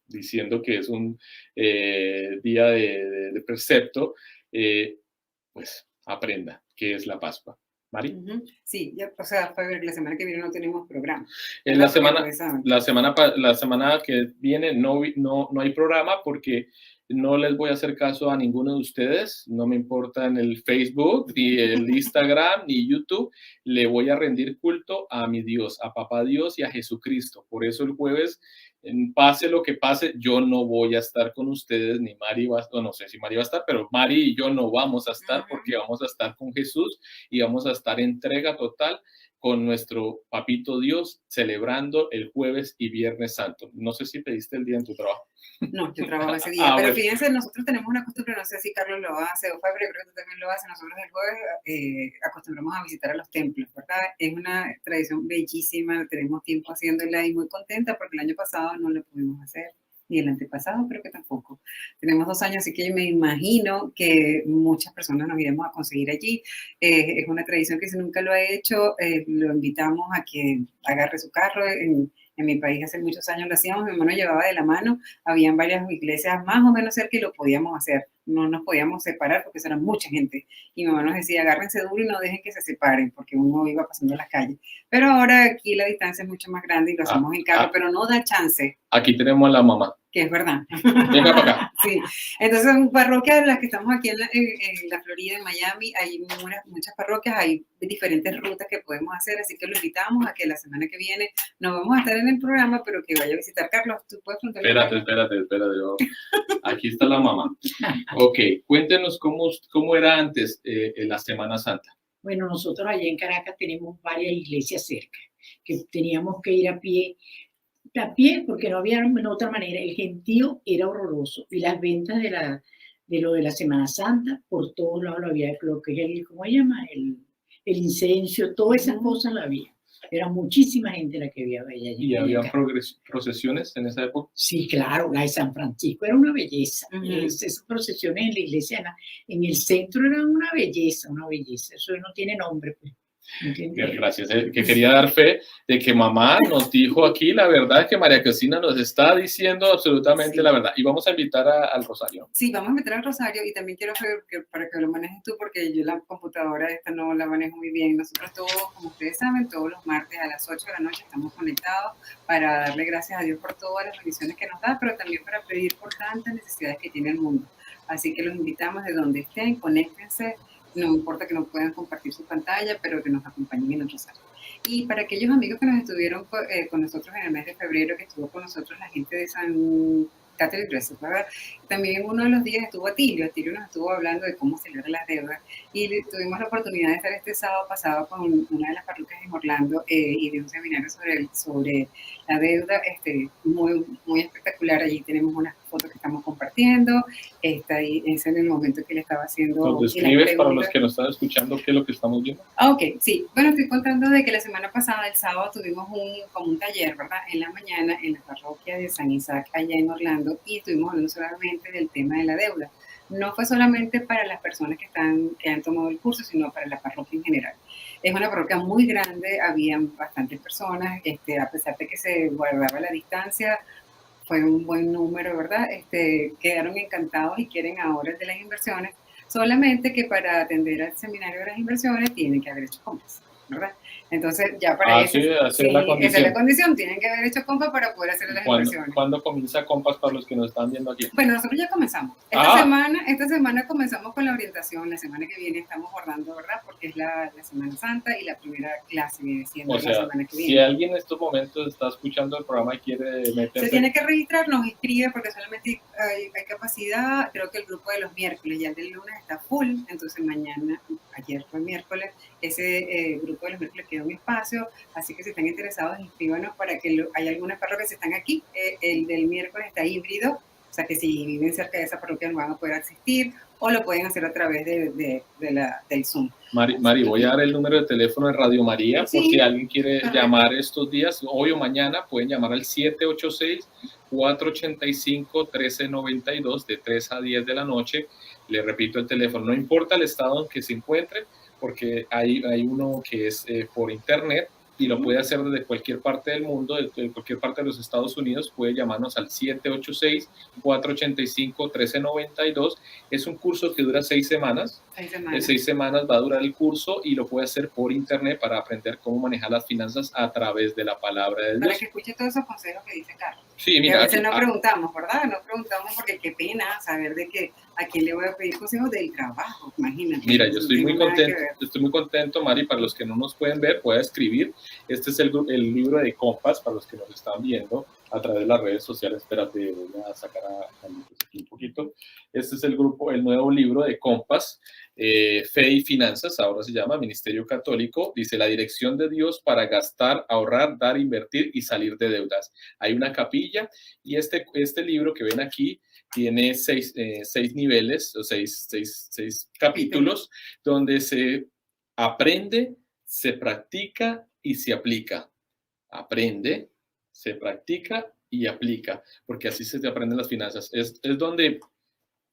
[SPEAKER 1] diciendo que es un día de precepto, pues aprenda qué es la Pascua. ¿Mari?
[SPEAKER 4] Sí, ya, o sea, la semana que viene no tenemos programa.
[SPEAKER 1] La semana que viene no hay programa porque no les voy a hacer caso a ninguno de ustedes. No me importa en el Facebook, ni el Instagram, ni YouTube. Le voy a rendir culto a mi Dios, a Papá Dios y a Jesucristo. Por eso el jueves, pase lo que pase, yo no voy a estar con ustedes, ni Mari va a estar, no sé si Mari va a estar, pero Mari y yo no vamos a estar porque vamos a estar con Jesús y vamos a estar en entrega total con nuestro Papito Dios, celebrando el jueves y viernes santo. No sé si pediste el día en tu trabajo.
[SPEAKER 4] No, yo trabajo ese día, pero bueno. Fíjense, nosotros tenemos una costumbre, no sé si Carlos lo hace o Fabre, creo que tú también lo haces. Nosotros el jueves acostumbramos a visitar a los templos, ¿verdad? Es una tradición bellísima, tenemos tiempo haciéndola y muy contenta porque el año pasado no lo pudimos hacer, ni el antepasado creo que tampoco. Tenemos 2 años, así que me imagino que muchas personas nos iremos a conseguir allí. Es una tradición que si nunca lo ha hecho, lo invitamos a que agarre su carro. En mi país hace muchos años lo hacíamos, mi hermano llevaba de la mano, habían varias iglesias más o menos cerca y lo podíamos hacer. No nos podíamos separar porque era mucha gente. Y mi mamá nos decía, agárrense duro y no dejen que se separen, porque uno iba pasando en la calle. Pero ahora aquí la distancia es mucho más grande y lo hacemos en carro, pero no da chance.
[SPEAKER 1] Aquí tenemos a la mamá.
[SPEAKER 4] Que es verdad.
[SPEAKER 1] Venga para acá.
[SPEAKER 4] Sí. Entonces, en parroquias, las que estamos aquí en la Florida, en Miami, hay muchas parroquias, hay diferentes rutas que podemos hacer, así que lo invitamos a que la semana que viene no vamos a estar en el programa, pero que vaya a visitar. Carlos, ¿tú puedes preguntarle?
[SPEAKER 1] Espérate. Aquí está la mamá. Ok, cuéntenos cómo era antes la Semana Santa.
[SPEAKER 5] Bueno, nosotros allá en Caracas tenemos varias iglesias cerca, que teníamos que ir a pie porque no había otra manera. El gentío era horroroso y las ventas de lo de la Semana Santa, por todos lados lo había, lo que es ¿cómo se llama? El incienso, todas esas cosas lo había. Era muchísima gente la que había allá.
[SPEAKER 1] ¿Y había procesiones en esa época?
[SPEAKER 5] Sí, claro, la de San Francisco era una belleza. Esas procesiones en la iglesia, en el centro, eran una belleza. Eso no tiene nombre, pues.
[SPEAKER 1] Gracias, que quería dar fe de que mamá nos dijo aquí la verdad, que María Cristina nos está diciendo absolutamente la verdad. Y vamos a invitar al Rosario.
[SPEAKER 4] Sí, vamos a invitar al Rosario y también quiero para que lo manejes tú, porque yo la computadora esta no la manejo muy bien. Nosotros todos, como ustedes saben, todos los martes a las 8 de la noche estamos conectados para darle gracias a Dios por todas las bendiciones que nos da, pero también para pedir por tantas necesidades que tiene el mundo. Así que los invitamos de donde estén, conéctense. No importa que no puedan compartir su pantalla, pero que nos acompañen en el Rosario. Y para aquellos amigos que nos estuvieron con nosotros en el mes de febrero, que estuvo con nosotros la gente de San Catherine Dresser, ¿verdad? También uno de los días estuvo Atilio nos estuvo hablando de cómo celebrar las deudas y tuvimos la oportunidad de estar este sábado pasado con una de las parroquias en Orlando y de un seminario sobre la deuda muy, muy espectacular. Allí tenemos unas fotos que estamos compartiendo, ese es el momento que le estaba haciendo.
[SPEAKER 1] ¿Nos describes para los que nos están escuchando qué es lo que estamos viendo?
[SPEAKER 4] Ok, sí. Bueno, estoy contando de que la semana pasada, el sábado, tuvimos como un taller, ¿verdad? En la mañana en la parroquia de San Isaac, allá en Orlando, y estuvimos hablando solamente del tema de la deuda. no fue solamente para las personas que han tomado el curso, sino para la parroquia en general. Es una parroquia muy grande, habían bastantes personas, a pesar de que se guardaba la distancia, fue un buen número, ¿verdad? Quedaron encantados y quieren ahora el de las inversiones, solamente que para atender al seminario de las inversiones tienen que haber hecho compras, ¿verdad? Entonces, ya para eso,
[SPEAKER 1] sí, esa es la
[SPEAKER 4] esa
[SPEAKER 1] condición.
[SPEAKER 4] es la condición, tienen que haber hecho compras para poder hacer las inversiones.
[SPEAKER 1] ¿Cuándo comienza Compas para los que nos están viendo aquí?
[SPEAKER 4] Bueno, nosotros ya comenzamos. Esta semana comenzamos con la orientación, la semana que viene estamos guardando, ¿verdad? Porque es la Semana Santa y la primera clase viene siendo la semana que viene.
[SPEAKER 1] Si alguien en estos momentos está escuchando el programa y quiere meterse...
[SPEAKER 4] Se tiene que registrar, nos inscribe porque solamente hay capacidad, creo que el grupo de los miércoles, ya el del lunes está full, entonces mañana, ayer fue miércoles, ese grupo de los miércoles queda un espacio, así que si están interesados, inscríbanos para que hay algunas parroquias que están aquí, el del miércoles está híbrido, o sea que si viven cerca de esa parroquia no van a poder asistir, o lo pueden hacer a través del Zoom.
[SPEAKER 1] Mari, voy a dar el número de teléfono de Radio María, por si alguien quiere llamar estos días, hoy o mañana, pueden llamar al 786-485-1392 de 3 a 10 de la noche. Le repito el teléfono, no importa el estado en que se encuentre, porque hay uno que es por internet y lo puede hacer desde cualquier parte del mundo, desde cualquier parte de los Estados Unidos, puede llamarnos al 786-485-1392. Es un curso que dura 6 semanas. 6 semanas va a durar el curso y lo puede hacer por internet para aprender cómo manejar las finanzas a través de la palabra de Dios.
[SPEAKER 4] Para que escuche todos esos consejos que dice Carlos.
[SPEAKER 1] Sí, mira,
[SPEAKER 4] a veces no preguntamos, ¿verdad? No preguntamos porque qué pena saber de que a quién le voy a pedir consejos del trabajo, imagínate.
[SPEAKER 1] Mira, yo estoy muy contento, Mari, para los que no nos pueden ver, puede escribir. Este es el libro de Compas, para los que nos están viendo a través de las redes sociales. Espérate, voy a sacar aquí un poquito. Este es el nuevo libro de Compas, Fe y Finanzas, ahora se llama Ministerio Católico. Dice: la dirección de Dios para gastar, ahorrar, dar, invertir y salir de deudas. Hay una capilla y este libro que ven aquí tiene 6 niveles o 6 capítulos donde se aprende, se practica y se aplica. Aprende, se practica y aplica, porque así se aprenden las finanzas. Es donde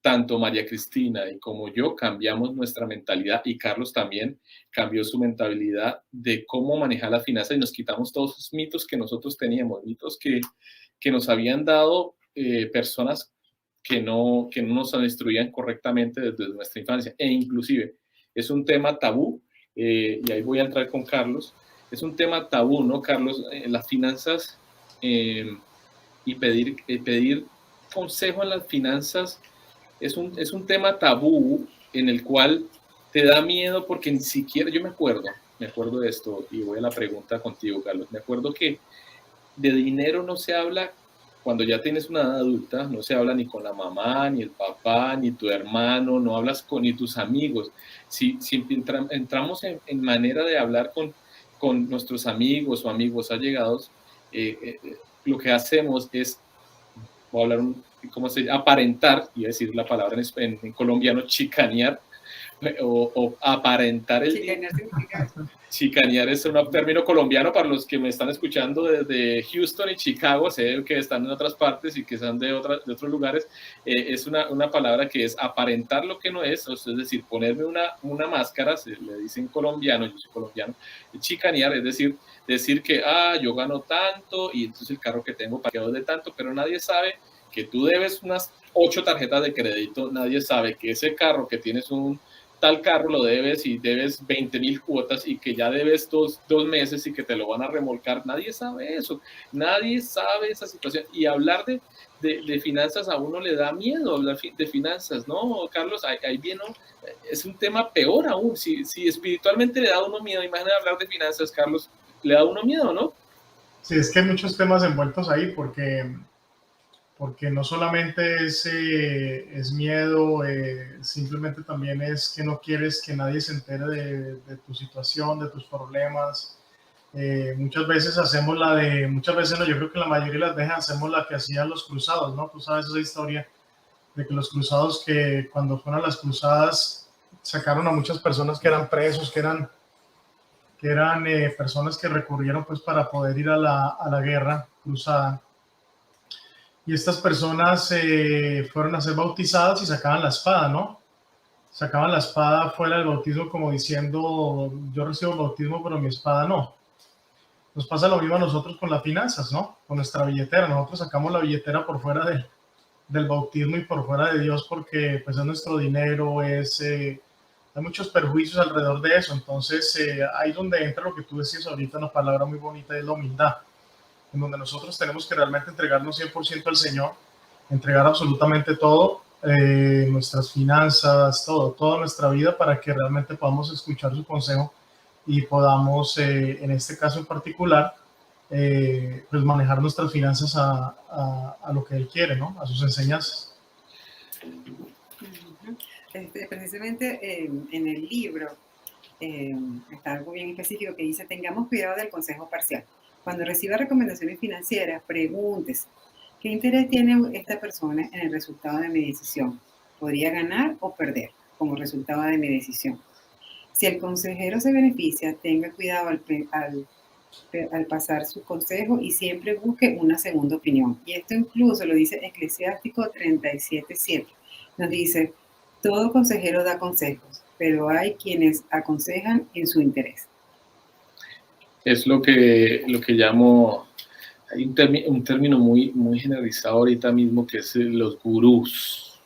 [SPEAKER 1] tanto María Cristina y como yo cambiamos nuestra mentalidad, y Carlos también cambió su mentalidad de cómo manejar la finanza, y nos quitamos todos esos mitos que nosotros teníamos, mitos que nos habían dado personas que no nos instruían correctamente desde nuestra infancia, e inclusive es un tema tabú, y ahí voy a entrar con Carlos. Es un tema tabú, ¿no, Carlos? Las finanzas y pedir consejo en las finanzas es un tema tabú en el cual te da miedo, porque ni siquiera, yo me acuerdo de esto, y voy a la pregunta contigo, Carlos. Me acuerdo que de dinero no se habla cuando ya tienes una edad adulta, no se habla ni con la mamá, ni el papá, ni tu hermano, no hablas ni tus amigos. Si entramos en manera de hablar con nuestros amigos o amigos allegados, lo que hacemos es, voy a hablar, aparentar, iba a decir la palabra en colombiano, chicanear, o aparentar el dinero. Chicanear es un término colombiano para los que me están escuchando desde Houston y Chicago, sé que están en otras partes y que son de otros lugares. Es una palabra que es aparentar lo que no es, es decir, ponerme una máscara, se le dice en colombiano, yo soy colombiano. Chicanear es decir que yo gano tanto y entonces el carro que tengo parqueado es de tanto, pero nadie sabe que tú debes unas 8 tarjetas de crédito, nadie sabe que ese carro que tienes tal carro lo debes y debes 20,000 cuotas y que ya debes 2 meses y que te lo van a remolcar. Nadie sabe eso, nadie sabe esa situación. Y hablar de finanzas a uno le da miedo, hablar de finanzas, ¿no, Carlos? Ahí viene, es un tema peor aún. Si espiritualmente le da a uno miedo, imagínate hablar de finanzas, Carlos, le da a uno miedo, ¿no?
[SPEAKER 3] Sí, es que hay muchos temas envueltos ahí, porque no solamente es miedo, simplemente también es que no quieres que nadie se entere de tu situación, de tus problemas. Muchas veces no, yo creo que la mayoría de las veces hacemos la que hacían los cruzados, ¿no? Tú sabes esa historia de que los cruzados, que cuando fueron a las cruzadas sacaron a muchas personas que eran presos, que eran personas que recurrieron pues para poder ir a la guerra cruzada. y estas personas fueron a ser bautizadas y sacaban la espada, ¿no? Sacaban la espada fuera del bautismo como diciendo, yo recibo el bautismo, pero mi espada no. Nos pasa lo mismo a nosotros con las finanzas, ¿no? Con nuestra billetera. Nosotros sacamos la billetera por fuera del bautismo y por fuera de Dios porque pues es nuestro dinero, hay muchos perjuicios alrededor de eso. Entonces ahí donde entra lo que tú decías ahorita, una palabra muy bonita, es la humildad, en donde nosotros tenemos que realmente entregarnos 100% al Señor, entregar absolutamente todo, nuestras finanzas, toda nuestra vida, para que realmente podamos escuchar su consejo y podamos, en este caso en particular, pues manejar nuestras finanzas a lo que Él quiere, ¿no? A sus enseñanzas.
[SPEAKER 4] Precisamente en el libro está algo bien específico que dice: tengamos cuidado del consejo parcial. Cuando reciba recomendaciones financieras, pregúntese: ¿qué interés tiene esta persona en el resultado de mi decisión? ¿Podría ganar o perder como resultado de mi decisión? Si el consejero se beneficia, tenga cuidado al pasar su consejo y siempre busque una segunda opinión. Y esto incluso lo dice Eclesiástico 37:7. Nos dice: todo consejero da consejos, pero hay quienes aconsejan en su interés.
[SPEAKER 1] Es lo que llamo, hay un término muy generalizado ahorita mismo, que es los gurús.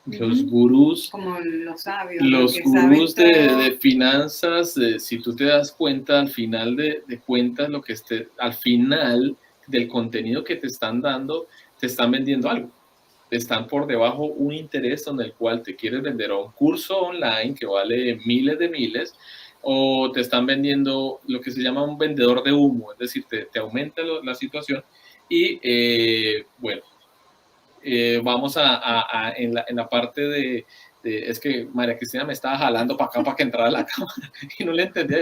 [SPEAKER 1] Los gurús,
[SPEAKER 4] como los sabios,
[SPEAKER 1] los gurús de finanzas, si tú te das cuenta, al final de cuentas, al final del contenido que te están dando, te están vendiendo algo. Están por debajo un interés en el cual te quieres vender un curso online que vale miles de miles, o te están vendiendo lo que se llama un vendedor de humo, es decir, te aumenta la situación y bueno, vamos en la parte de es que María Cristina me estaba jalando para acá para que entrara a la cámara y no le entendía.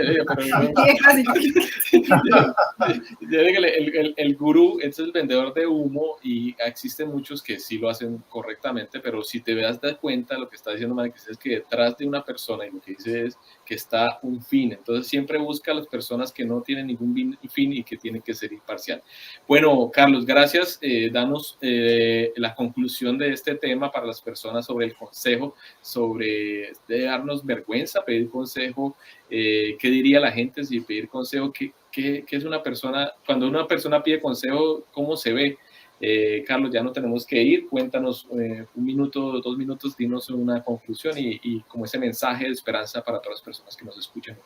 [SPEAKER 1] El gurú es el vendedor de humo y existen muchos que sí lo hacen correctamente, pero si te das cuenta, lo que está diciendo María Cristina es que detrás de una persona, y lo que dice es que está un fin. Entonces siempre busca a las personas que no tienen ningún fin y que tienen que ser imparcial. Bueno, Carlos, gracias. Danos la conclusión de este tema para las personas sobre el consejo, sobre darnos vergüenza pedir consejo. ¿Qué diría la gente si pedir consejo? ¿Qué es una persona? Cuando una persona pide consejo, ¿cómo se ve? Carlos, ya no tenemos que ir. Cuéntanos un minuto, 2 minutos, dinos una conclusión y como ese mensaje de esperanza para todas las personas que nos escuchan.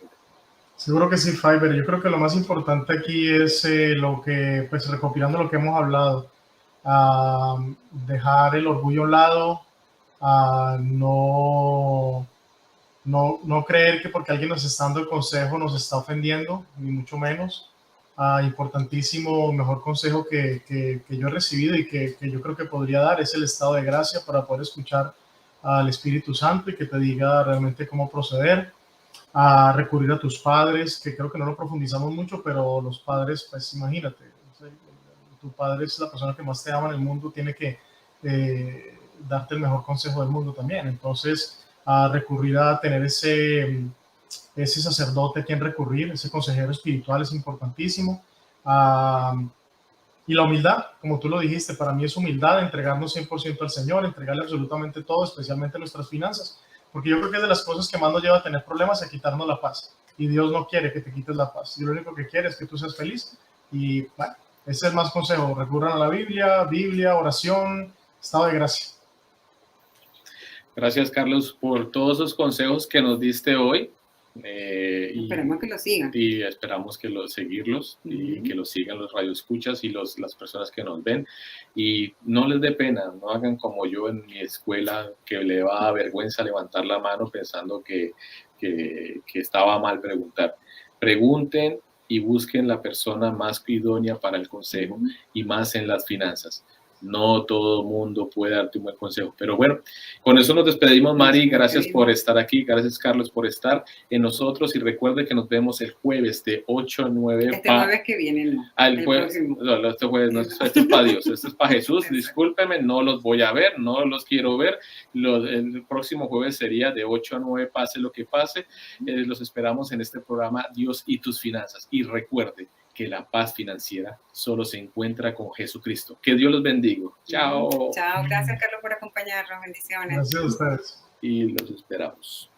[SPEAKER 3] Seguro que sí, Fiverr. Yo creo que lo más importante aquí es lo que, pues recopilando lo que hemos hablado, dejar el orgullo a un lado, no creer que porque alguien nos está dando el consejo nos está ofendiendo, ni mucho menos. Importantísimo, mejor consejo que yo he recibido y que yo creo que podría dar es el estado de gracia, para poder escuchar al Espíritu Santo y que te diga realmente cómo proceder. A recurrir a tus padres, que creo que no lo profundizamos mucho, pero los padres, pues imagínate, tu padre es la persona que más te ama en el mundo, tiene que darte el mejor consejo del mundo también. Entonces, a recurrir a tener ese sacerdote a quien recurrir, ese consejero espiritual es importantísimo. Y la humildad, como tú lo dijiste, para mí es humildad, entregarnos 100% al Señor, entregarle absolutamente todo, especialmente nuestras finanzas. Porque yo creo que es de las cosas que más nos lleva a tener problemas, a quitarnos la paz. Y Dios no quiere que te quites la paz. Y lo único que quiere es que tú seas feliz. Y bueno, ese es más consejo. Recurran a la Biblia, oración, estado de gracia.
[SPEAKER 1] Gracias, Carlos, por todos esos consejos que nos diste hoy.
[SPEAKER 4] Esperemos que lo sigan.
[SPEAKER 1] Y esperamos que seguirlos y que los sigan los radioescuchas y las personas que nos ven. Y no les dé pena, no hagan como yo en mi escuela, que le daba vergüenza levantar la mano pensando que estaba mal preguntar. Pregunten y busquen la persona más idónea para el consejo y más en las finanzas. No todo mundo puede darte un buen consejo. Pero bueno, con eso nos despedimos, Mari. Gracias por estar aquí. Gracias, Carlos, por estar en nosotros. Y recuerde que nos vemos el jueves de 8 a 9.
[SPEAKER 4] Este jueves que viene, no.
[SPEAKER 1] El jueves, no, este jueves no. Esto es para Dios. Esto es para Jesús. Discúlpeme, no los voy a ver. No los quiero ver. El próximo jueves sería de 8 a 9, pase lo que pase. Los esperamos en este programa Dios y tus finanzas. Y recuerde que la paz financiera solo se encuentra con Jesucristo. Que Dios los bendiga. Chao.
[SPEAKER 4] Chao, gracias Carlos por acompañarnos, bendiciones.
[SPEAKER 3] Gracias a ustedes.
[SPEAKER 1] Y los esperamos.